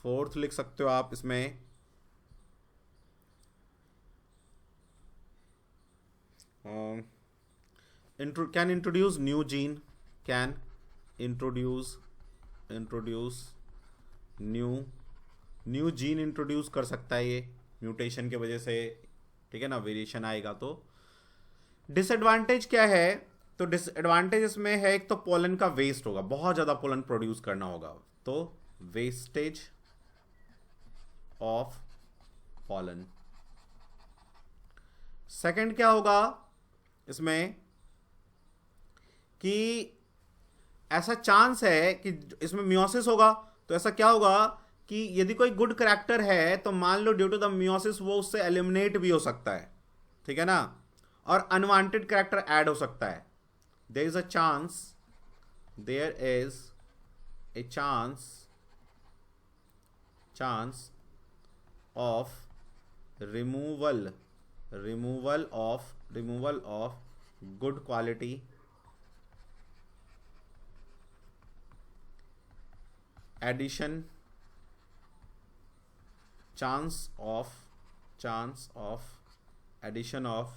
फोर्थ लिख सकते हो आप इसमें, can introduce new gene, can introduce new gene introduce कर सकता है ये म्यूटेशन के वजह से. ठीक है ना, वेरिएशन आएगा. तो डिसएडवांटेज क्या है? तो डिसएडवांटेज इसमें है, एक तो पोलन का वेस्ट होगा, बहुत ज़्यादा पोलन प्रोड्यूस करना होगा, तो वेस्टेज ऑफ पोलन. सेकंड क्या होगा इसमें कि ऐसा चांस है कि इसमें मियोसिस होगा. तो ऐसा क्या होगा कि यदि कोई गुड करैक्टर है तो मान लो ड्यू टू द मियोसिस वो उससे एलिमिनेट भी हो सकता है. ठीक है ना, और अनवांटेड करैक्टर ऐड हो सकता है. There is a chance of removal of good quality addition chance of addition of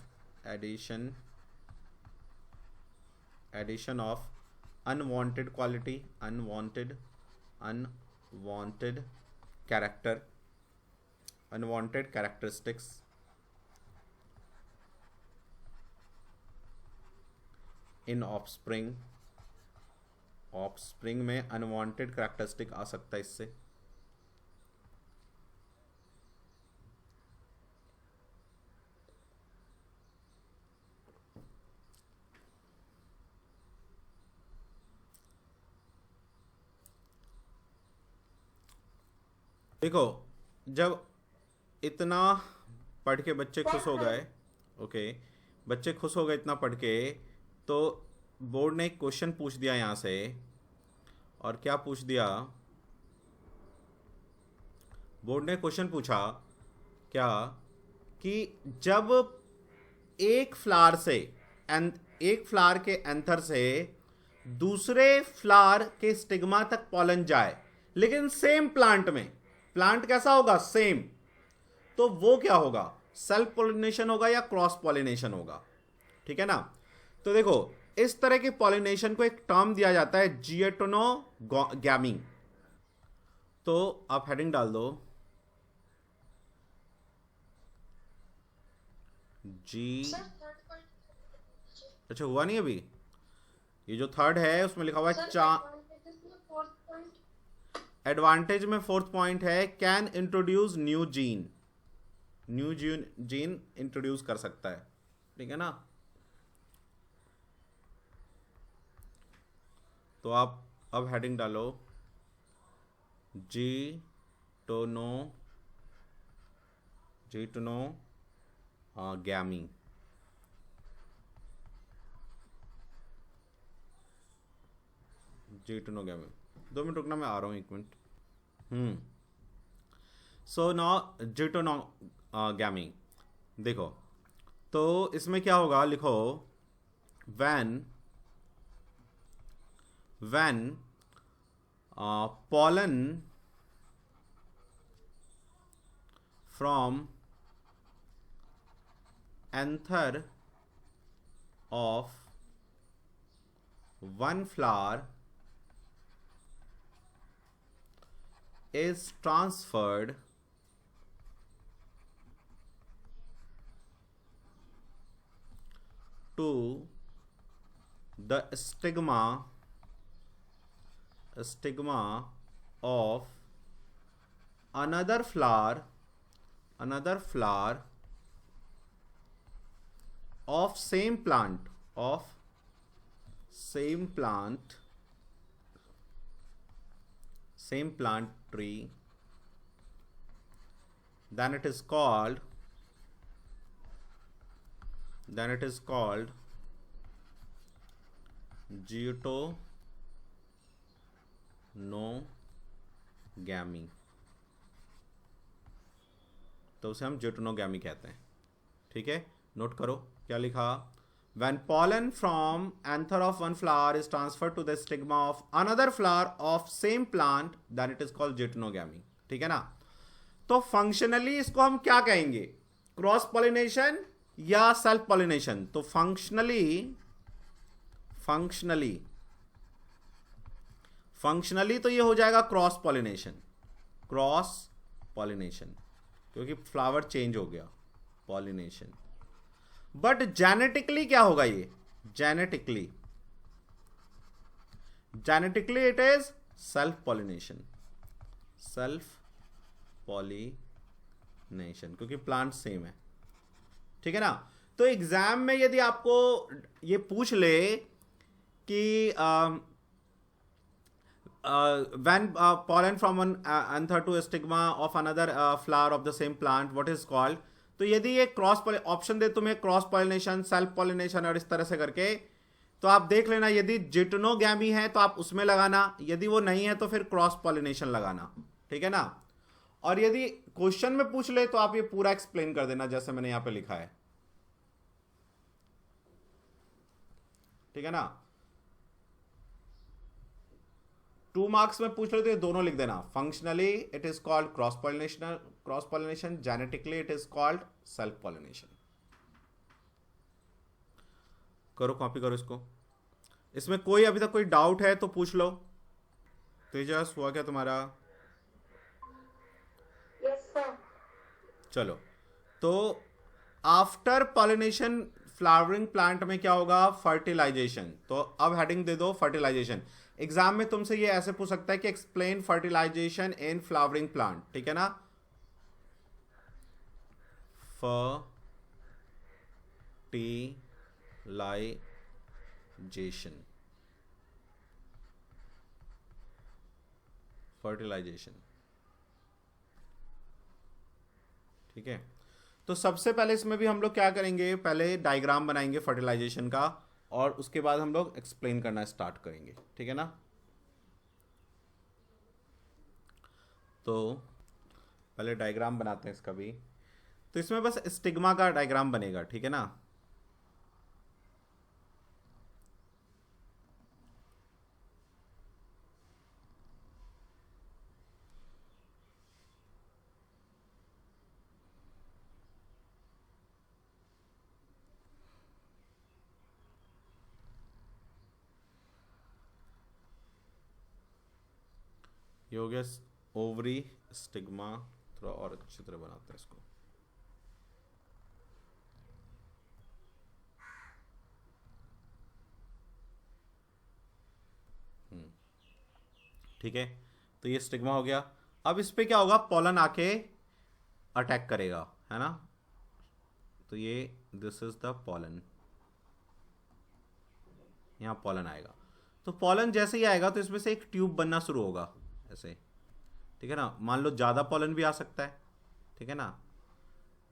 unwanted quality, unwanted characteristics in offspring में अनवांटेड करैक्टरिस्टिक आ सकता है इससे. देखो, जब इतना पढ़ के बच्चे खुश हो गए, ओके, बच्चे खुश हो गए इतना पढ़ के, तो बोर्ड ने एक क्वेश्चन पूछ दिया यहाँ से. और क्या पूछ दिया? बोर्ड ने क्वेश्चन पूछा क्या कि जब एक फ्लावर से एक फ्लावर के एंथर से दूसरे फ्लावर के स्टिग्मा तक पॉलन जाए, लेकिन सेम प्लांट में, प्लांट कैसा होगा, सेम, तो वो क्या होगा, सेल्फ पॉलिनेशन होगा या क्रॉस पॉलिनेशन होगा। ठीक है ना। तो देखो इस तरह के पॉलिनेशन को एक टर्म दिया जाता है जियोटोनोगैमी। तो आप हेडिंग डाल दो जी। अच्छा हुआ नहीं अभी, ये जो थर्ड है उसमें लिखा हुआ है एडवांटेज में फोर्थ पॉइंट है can introduce new gene, new gene introduce कर सकता है। ठीक है ना। तो आप अब हेडिंग डालो जी टोनो गैमी। जीटोनोगैमी, 2 मिनट रुकना, मैं आ रहा हूँ 1 मिनट। सो नाउ जीटोनोगैमी, देखो तो इसमें क्या होगा, लिखो when pollen from anther of one flower is transferred to the stigma of another flower of same plant tree, then it is called जीटोनोगैमी। तो उसे हम जीटोनोगैमी कहते हैं। ठीक है, नोट करो क्या लिखा, when pollen from anther of one flower is transferred to the stigma of another flower of same plant then it is called जीटोनोगैमी। ठीक है ना। तो फंक्शनली इसको हम क्या कहेंगे, क्रॉस पॉलिनेशन या सेल्फ पॉलिनेशन। तो फंक्शनली तो ये हो जाएगा क्रॉस पॉलिनेशन, क्योंकि फ्लावर चेंज हो गया, पॉलिनेशन। बट जेनेटिकली क्या होगा, ये genetically it is self pollination, क्योंकि प्लांट सेम है। ठीक है ना। तो एग्जाम में यदि आपको ये पूछ ले कि when pollen from one anther to a stigma of another flower of the same plant what is called, तो यदि ये क्रॉस ऑप्शन दे तुम्हें क्रॉस पॉलिनेशन, सेल्फ पॉलिनेशन और इस तरह से करके, तो आप देख लेना यदि जीटोनोगैमी है तो आप उसमें लगाना, यदि वो नहीं है तो फिर क्रॉस पॉलिनेशन लगाना। ठीक है ना। और यदि क्वेश्चन में पूछ ले तो आप ये पूरा एक्सप्लेन कर देना जैसे मैंने यहां पे लिखा है। ठीक है ना। 2 मार्क्स में पूछ ले तो ये दोनों लिख देना, functionally it is called cross pollination, genetically it is called self pollination. करो, कॉपी करो इसको। इसमें कोई अभी तक कोई डाउट है तो पूछ लो। तेजस हुआ क्या तुम्हारा? Yes sir. चलो, तो आफ्टर पॉलिनेशन फ्लावरिंग प्लांट में क्या होगा, फर्टिलाइजेशन। तो अब हेडिंग दे दो फर्टिलाइजेशन। एग्जाम में तुमसे ये ऐसे पूछ सकता है कि explain fertilization in flowering plant. ठीक है ना। फर्टिलाइजेशन। ठीक है। तो सबसे पहले इसमें भी हम लोग क्या करेंगे, पहले डायग्राम बनाएंगे फर्टिलाइजेशन का और उसके बाद हम लोग एक्सप्लेन करना स्टार्ट करेंगे। ठीक है ना। तो पहले डायग्राम बनाते हैं इसका भी। तो इसमें बस स्टिग्मा का डायग्राम बनेगा, ठीक है ना। ये हो गया ओवरी, स्टिग्मा। थोड़ा और अच्छी तरह बनाते हैं इसको। ठीक है, तो ये स्टिग्मा हो गया। अब इस पे क्या होगा, पॉलन आके अटैक करेगा, है ना। तो ये दिस इज द पॉलन, यहाँ पॉलन आएगा। तो पॉलन जैसे ही आएगा तो इसमें से एक ट्यूब बनना शुरू होगा ऐसे, ठीक है ना। मान लो ज़्यादा पॉलन भी आ सकता है, ठीक है ना।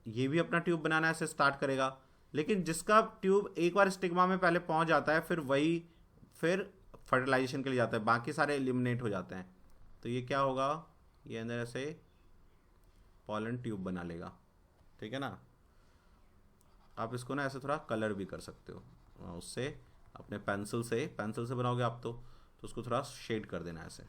ये भी अपना ट्यूब बनाना ऐसे स्टार्ट करेगा, लेकिन जिसका ट्यूब एक बार स्टिग्मा में पहले पहुंच जाता है, फिर फर्टिलाइजेशन के लिए जाता है, बाकी सारे एलिमिनेट हो जाते हैं। तो ये क्या होगा, ये अंदर ऐसे पॉलन ट्यूब बना लेगा, ठीक है ना। आप इसको ना ऐसे थोड़ा कलर भी कर सकते हो उससे, अपने पेंसिल से बनाओगे आप तो उसको थोड़ा शेड कर देना ऐसे।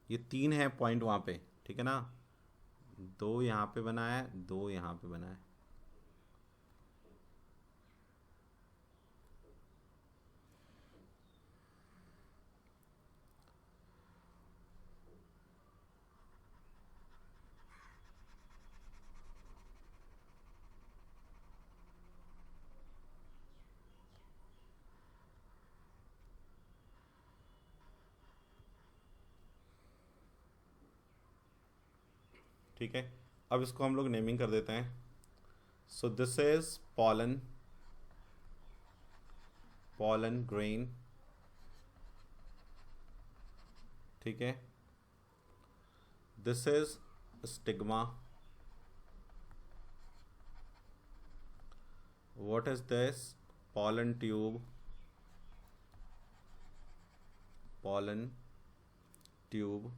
ये 3 है पॉइंट वहाँ पे, ठीक है ना। 2 यहाँ पे बना है, 2 यहाँ पे बना है। ठीक है, अब इसको हम लोग नेमिंग कर देते हैं। सो दिस इज पॉलन ग्रेन, ठीक है। This is stigma. What is this, pollen tube, pollen tube,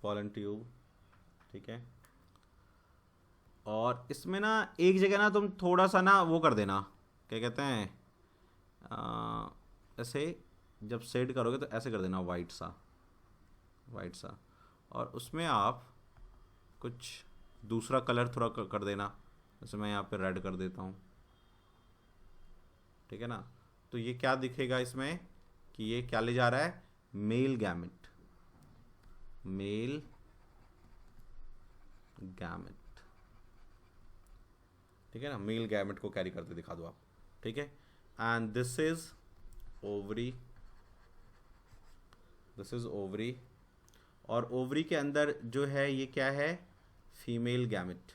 pollen tube, ठीक है। और इसमें ना एक जगह ना तुम थोड़ा सा ना वो कर देना, क्या कहते हैं, ऐसे जब शेड करोगे तो ऐसे कर देना, वाइट सा। और उसमें आप कुछ दूसरा कलर थोड़ा कर देना, जैसे मैं यहाँ पे रेड कर देता हूँ, ठीक है ना। तो ये क्या दिखेगा इसमें कि ये क्या ले जा रहा है, मेल गैमेट, ठीक है ना। मेल गैमेट को कैरी करते दिखा दो आप, ठीक है। एंड दिस इज ओवरी, और ओवरी के अंदर जो है ये क्या है, फीमेल गैमेट,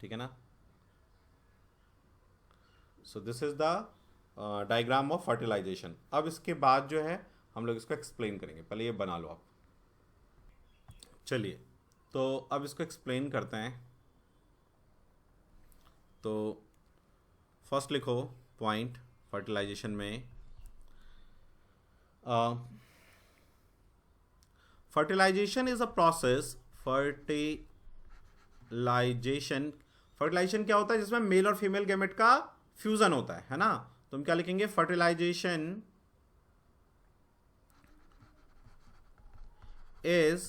ठीक है ना। So this is the diagram of fertilization. अब इसके बाद जो है हम लोग इसको एक्सप्लेन करेंगे, पहले ये बना लो आप। चलिए, तो अब इसको एक्सप्लेन करते हैं। तो फर्स्ट लिखो पॉइंट फर्टिलाइजेशन में, fertilization is a process, fertilization क्या होता है, जिसमें मेल और फीमेल गैमेट का फ्यूजन होता है ना। तो हम क्या लिखेंगे, fertilisation is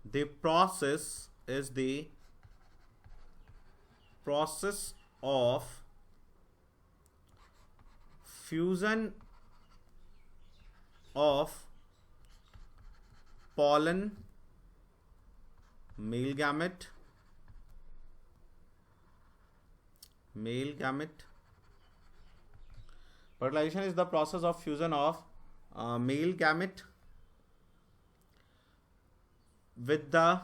the process of fusion of pollen, male gamete, fertilization is the process of fusion of male gamete with the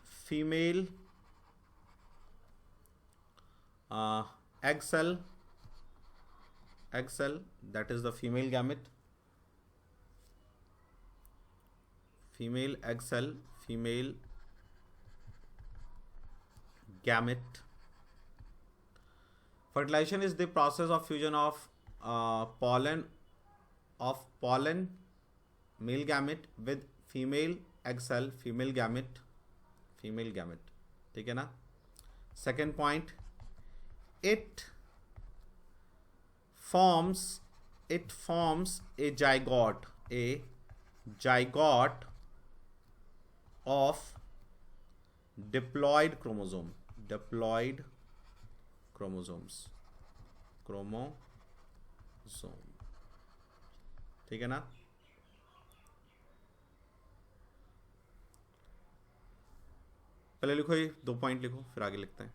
female egg cell, that is the female gamete, female egg cell, female gamete. Fertilization is the process of fusion of pollen male gamete with female egg cell, female gamete. ठीक है ना. Second point, it forms a zygote of diploid chromosomes, ठीक है ना. पहले लिखो, ये 2 point लिखो, फिर आगे लिखते हैं.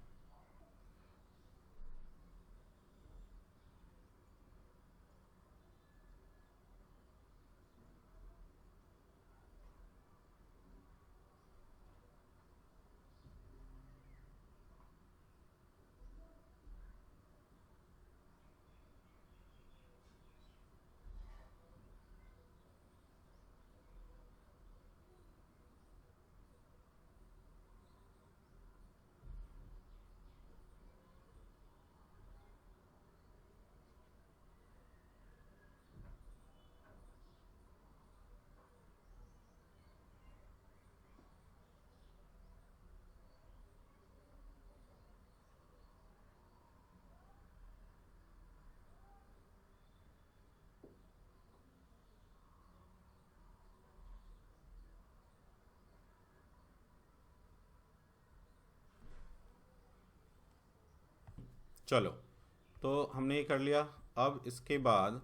चलो, तो हमने ये कर लिया. अब इसके बाद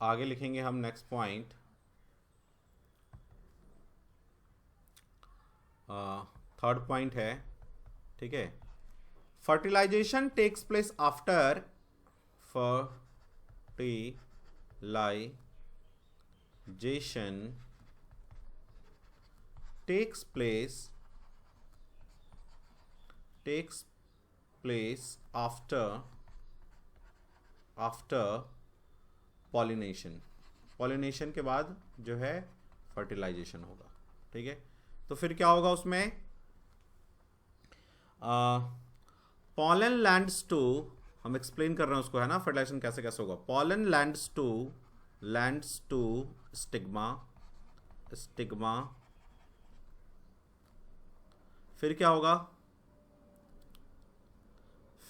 आगे लिखेंगे हम नेक्स्ट पॉइंट. थर्ड पॉइंट है, ठीक है. Fertilization takes place after fertilization takes place after pollination के बाद जो है फर्टिलाइजेशन होगा, ठीक है. तो फिर क्या होगा उसमें, pollen lands to, हम एक्सप्लेन कर रहे हैं उसको, है ना, फर्टिलाइजेशन कैसे कैसे होगा. pollen lands to stigma, फिर क्या होगा,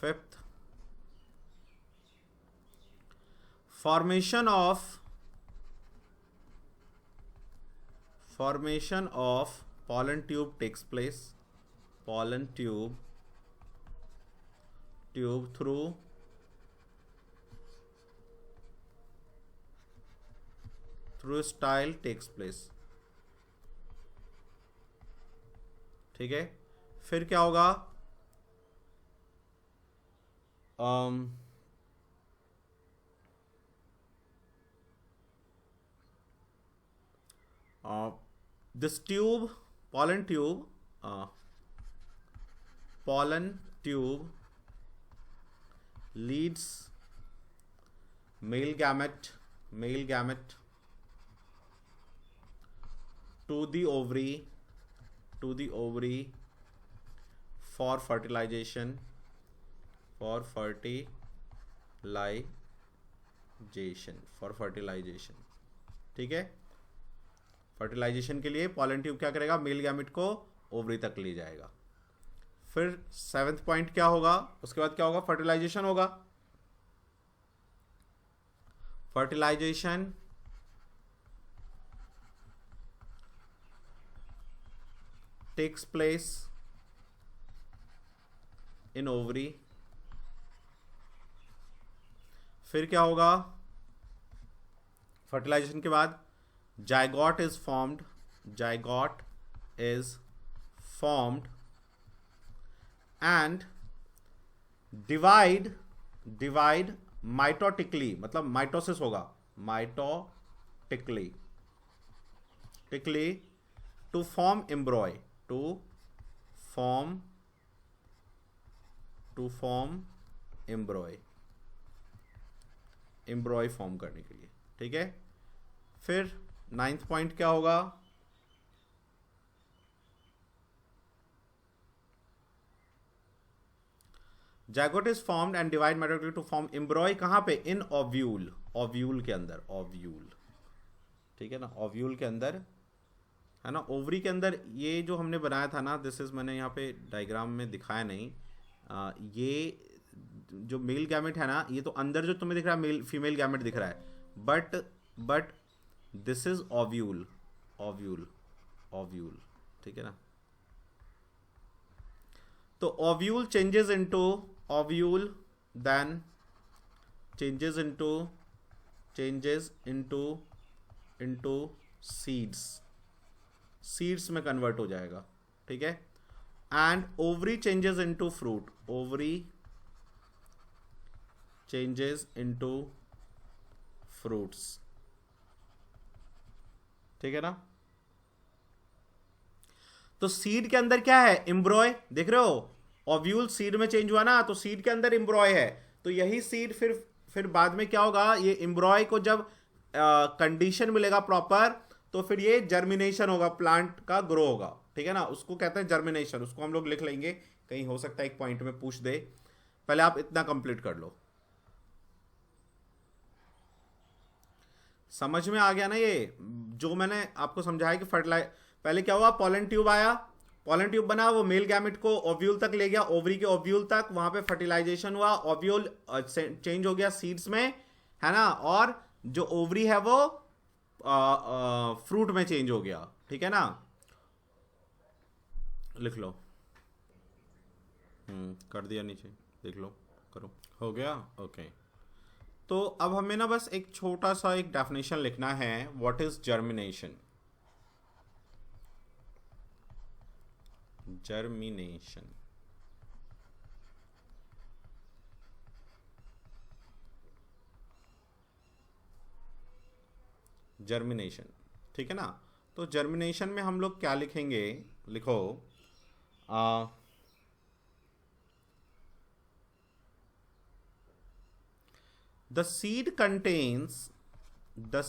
fifth, formation of pollen tube takes place. Pollen tube through style takes place, ठीक है. फिर क्या होगा, this pollen tube leads male gamete to the ovary for fertilization, ठीक है. फर्टिलाइजेशन के लिए पॉलन ट्यूब क्या करेगा, मेल गैमेट को ओवरी तक ले जाएगा. फिर 7th पॉइंट क्या होगा, उसके बाद क्या होगा, फर्टिलाइजेशन होगा. Fertilization takes place in ovary. फिर क्या होगा, फर्टिलाइजेशन के बाद zygote is formed and divide mitotically, मतलब माइटोसिस होगा, माइटोटिकली, टिकली to form embryo, to form embryo form करने के लिए, ठीक है। फिर 9th पॉइंट क्या होगा? Zygote is formed and divide metabolically to form embryo, कहां पे? इन ओव्यूल, ओव्यूल के अंदर, ओव्यूल, ठीक है ना, ओव्यूल के अंदर, है ना। ओवरी के अंदर ये जो हमने बनाया था ना, दिस इज, मैंने यहाँ पे डायग्राम में दिखाया नहीं, ये जो मेल गैमेट है ना, ये तो अंदर जो तुम्हें दिख रहा है मेल फीमेल गैमेट दिख रहा है, but this is ovule, ovule, ठीक है ना। तो ovule changes into ovule, then changes into seeds में कन्वर्ट हो जाएगा, ठीक है। And ovary changes into fruit, ovary changes into fruits, ठीक है ना। तो सीड के अंदर क्या है? एम्ब्रॉय, देख रहे हो, ओव्यूल सीड में चेंज हुआ ना, तो सीड के अंदर एम्ब्रॉय है, तो यही सीड फिर बाद में क्या होगा, ये एम्ब्रॉय को जब कंडीशन मिलेगा प्रॉपर, तो फिर ये जर्मिनेशन होगा, प्लांट का ग्रो होगा, ठीक है ना। उसको कहते हैं जर्मिनेशन, उसको हम लोग लिख लेंगे, कहीं हो सकता है एक पॉइंट में पूछ दे। पहले आप इतना कंप्लीट कर लो। समझ में आ गया ना ये जो मैंने आपको समझाया कि पहले क्या हुआ, पॉलन ट्यूब आया, पॉलन ट्यूब बना, वो मेल गैमेट को ओव्यूल तक ले गया, ओवरी के ओव्यूल तक, वहां पे फर्टिलाइजेशन हुआ, ओव्यूल चेंज हो गया सीड्स में, है ना, और जो ओवरी है वो फ्रूट में चेंज हो गया, ठीक है ना। लिख लो, कर दिया नीचे, देख लो, करो, हो गया, ओके। तो अब हमें ना बस एक छोटा सा एक डेफिनेशन लिखना है, what is germination. Germination, germination, ठीक है ना। तो जर्मिनेशन में हम लोग क्या लिखेंगे, लिखो, the seed contains the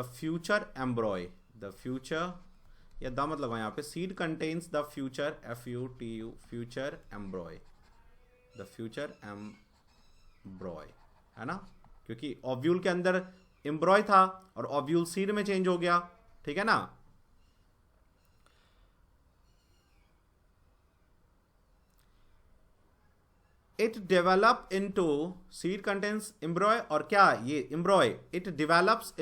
future embryo, the future, या द मतलब है यहाँ पे, seed contains the future, FUTU, future एम्ब्रॉय, the future एम्ब्रॉय, है ना, क्योंकि ओव्यूल के अंदर एम्ब्रॉय था और ओव्यूल सीड में चेंज हो गया, ठीक है ना। It develop into, seed contains एम्ब्रॉय, और क्या ये एम्ब्रॉय, it develops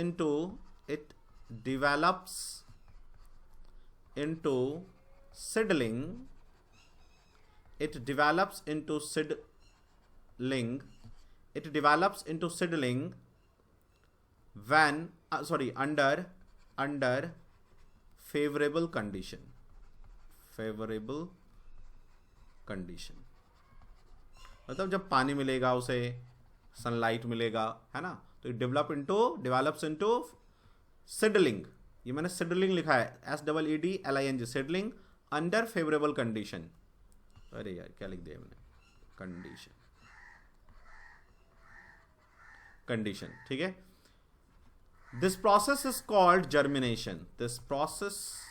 into seedling, it develops into seedling when under favorable condition, मतलब जब पानी मिलेगा उसे, सनलाइट मिलेगा, है ना, तो इट डेवलप्स इनटू सीडलिंग, ये मैंने सीडलिंग लिखा है, SEEDLING, seedling under favourable condition. अरे यार क्या लिख दिया मैंने, कंडीशन, ठीक है। This process is called germination, this process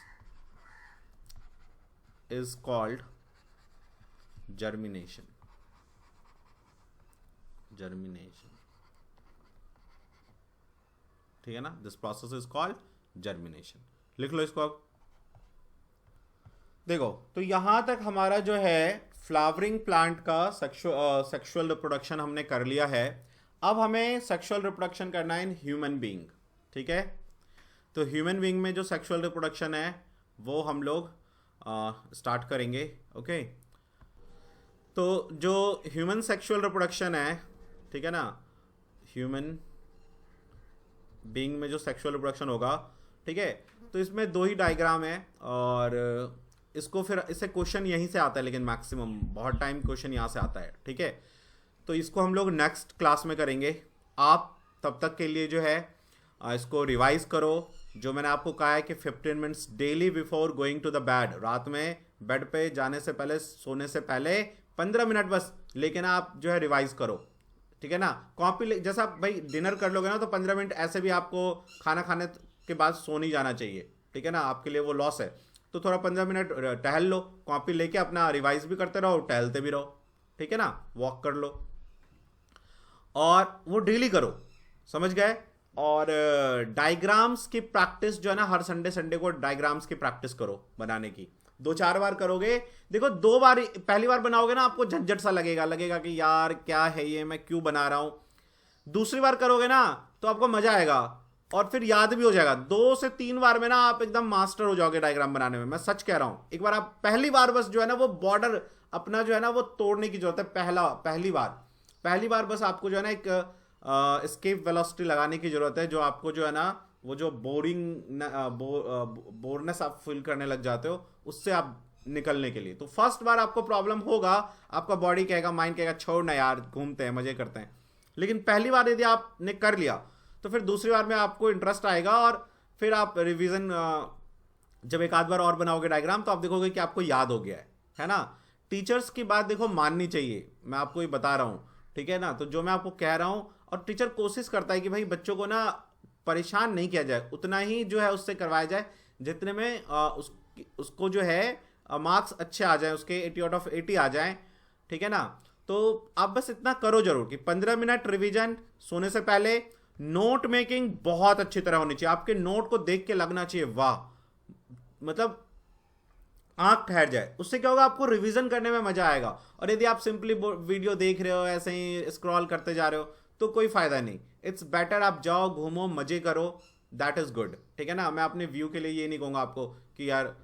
is called germination, ठीक है ना, this process is called germination. लिख लो इसको। अब देखो, तो यहां तक हमारा जो है फ्लावरिंग प्लांट का सेक्सुअल रिप्रोडक्शन हमने कर लिया है। अब हमें सेक्सुअल रिप्रोडक्शन करना है इन ह्यूमन बीइंग, ठीक है। तो ह्यूमन बीइंग में जो सेक्सुअल रिप्रोडक्शन है वो हम लोग स्टार्ट करेंगे, ओके। तो जो ह्यूमन सेक्सुअल रिप्रोडक्शन है, ठीक है ना, ह्यूमन बीइंग में जो सेक्सुअल रिप्रोडक्शन होगा, ठीक है, तो इसमें दो ही डायग्राम है, और इसको फिर इससे क्वेश्चन यहीं से आता है, लेकिन मैक्सिमम बहुत टाइम क्वेश्चन यहाँ से आता है, ठीक है। तो इसको हम लोग नेक्स्ट क्लास में करेंगे। आप तब तक के लिए जो है इसको रिवाइज करो। जो मैंने आपको कहा है कि 15 minutes daily before going to the bed, रात में बेड पे जाने से पहले, सोने से पहले 15 मिनट बस, लेकिन आप जो है रिवाइज करो, ठीक है ना। कॉपी जैसा आप भाई डिनर कर लोगे ना तो 15 मिनट ऐसे भी आपको खाना खाने के बाद सो नहीं जाना चाहिए, ठीक है ना, आपके लिए वो लॉस है। तो थोड़ा 15 मिनट टहल लो, कॉपी लेके अपना रिवाइज भी करते रहो, टहलते भी रहो, ठीक है ना, वॉक कर लो, और वो डेली करो, समझ गए। और डायग्राम्स की प्रैक्टिस जो है ना, हर संडे संडे को डायग्राम्स की प्रैक्टिस करो बनाने की। 2-4 बार करोगे, देखो 2 बार, पहली बार बनाओगे ना आपको झंझट सा लगेगा कि यार क्या है ये, मैं क्यों बना रहा हूं। दूसरी बार करोगे ना तो आपको मजा आएगा और फिर याद भी हो जाएगा। 2 से 3 बार में ना आप एकदम मास्टर हो जाओगे डायग्राम बनाने में, मैं सच कह रहा हूं। एक बार आप पहली बार बस जो है ना वो बॉर्डर अपना जो है ना वो तोड़ने की जरूरत है। पहली बार बस आपको जो है ना एक एस्केप वेलोसिटी लगाने की जरूरत है, जो आपको जो है ना वो जो बोरनेस आप फील करने लग जाते हो, उससे आप निकलने के लिए। तो फर्स्ट बार आपको प्रॉब्लम होगा, आपका बॉडी कहेगा, माइंड कहेगा छोड़ ना यार, घूमते हैं, मजे करते हैं। लेकिन पहली बार यदि आपने कर लिया तो फिर दूसरी बार में आपको इंटरेस्ट आएगा, और फिर आप रिवीजन जब एक आध बार और बनाओगे डायग्राम, तो आप देखोगे कि आपको याद हो गया है ना। टीचर्स की बात देखो माननी चाहिए, मैं आपको ये बता रहा हूं, ठीक है ना। तो जो मैं आपको कह रहा हूं, और टीचर कोशिश करता है कि भाई बच्चों को ना परेशान नहीं किया जाए, उतना ही जो है उससे करवाया जाए जितने में उसको जो है मार्क्स अच्छे आ जाए, उसके 80 आउट ऑफ 80 आ जाए, ठीक है ना। तो आप बस इतना करो जरूर कि 15 मिनट रिवीजन सोने से पहले। नोट मेकिंग बहुत अच्छी तरह होनी चाहिए, आपके नोट को देख के लगना चाहिए वाह, मतलब आंख ठहर जाए। उससे क्या होगा, आपको रिवीजन करने में मजा आएगा। और यदि आप सिंपली वीडियो देख रहे हो, ऐसे ही स्क्रॉल करते जा रहे हो, तो कोई फायदा नहीं। इट्स बेटर आप जाओ, घूमो, मजे करो, दैट इज गुड, ठीक है ना। मैं अपने व्यू के लिए ये नहीं कहूंगा आपको कि यार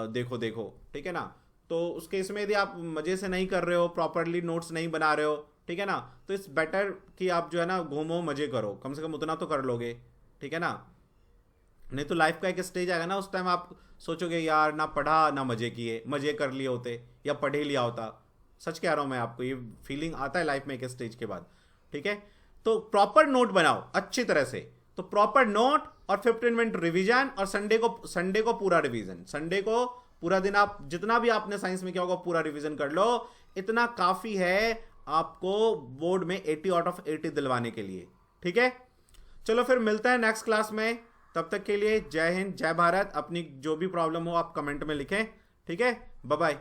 देखो देखो, ठीक है ना। तो उसके इसमें यदि आप मजे से नहीं कर रहे हो, प्रॉपरली नोट्स नहीं बना रहे हो, ठीक है ना, तो इट्स बेटर कि आप जो है ना घूमो, मजे करो, कम से कम उतना तो कर लोगे, ठीक है ना। नहीं तो लाइफ का एक स्टेज आएगा ना, उस टाइम आप सोचोगे यार ना पढ़ा ना मजे किए, मजे कर लिए होते या पढ़े लिया होता। सच कह रहा हूं मैं आपको, ये फीलिंग आता है लाइफ में एक स्टेज के बाद, ठीक है। तो प्रॉपर नोट बनाओ अच्छी तरह से। तो प्रॉपर नोट और 15 मिनट रिवीजन, और संडे को पूरा रिवीजन, संडे को पूरा दिन आप जितना भी आपने साइंस में किया होगा पूरा रिवीजन कर लो। इतना काफी है आपको बोर्ड में 80 आउट ऑफ 80 दिलवाने के लिए, ठीक है। चलो फिर मिलते हैं नेक्स्ट क्लास में, तब तक के लिए जय हिंद, जय भारत। अपनी जो भी प्रॉब्लम हो आप कमेंट में लिखें, ठीक है। Bye bye.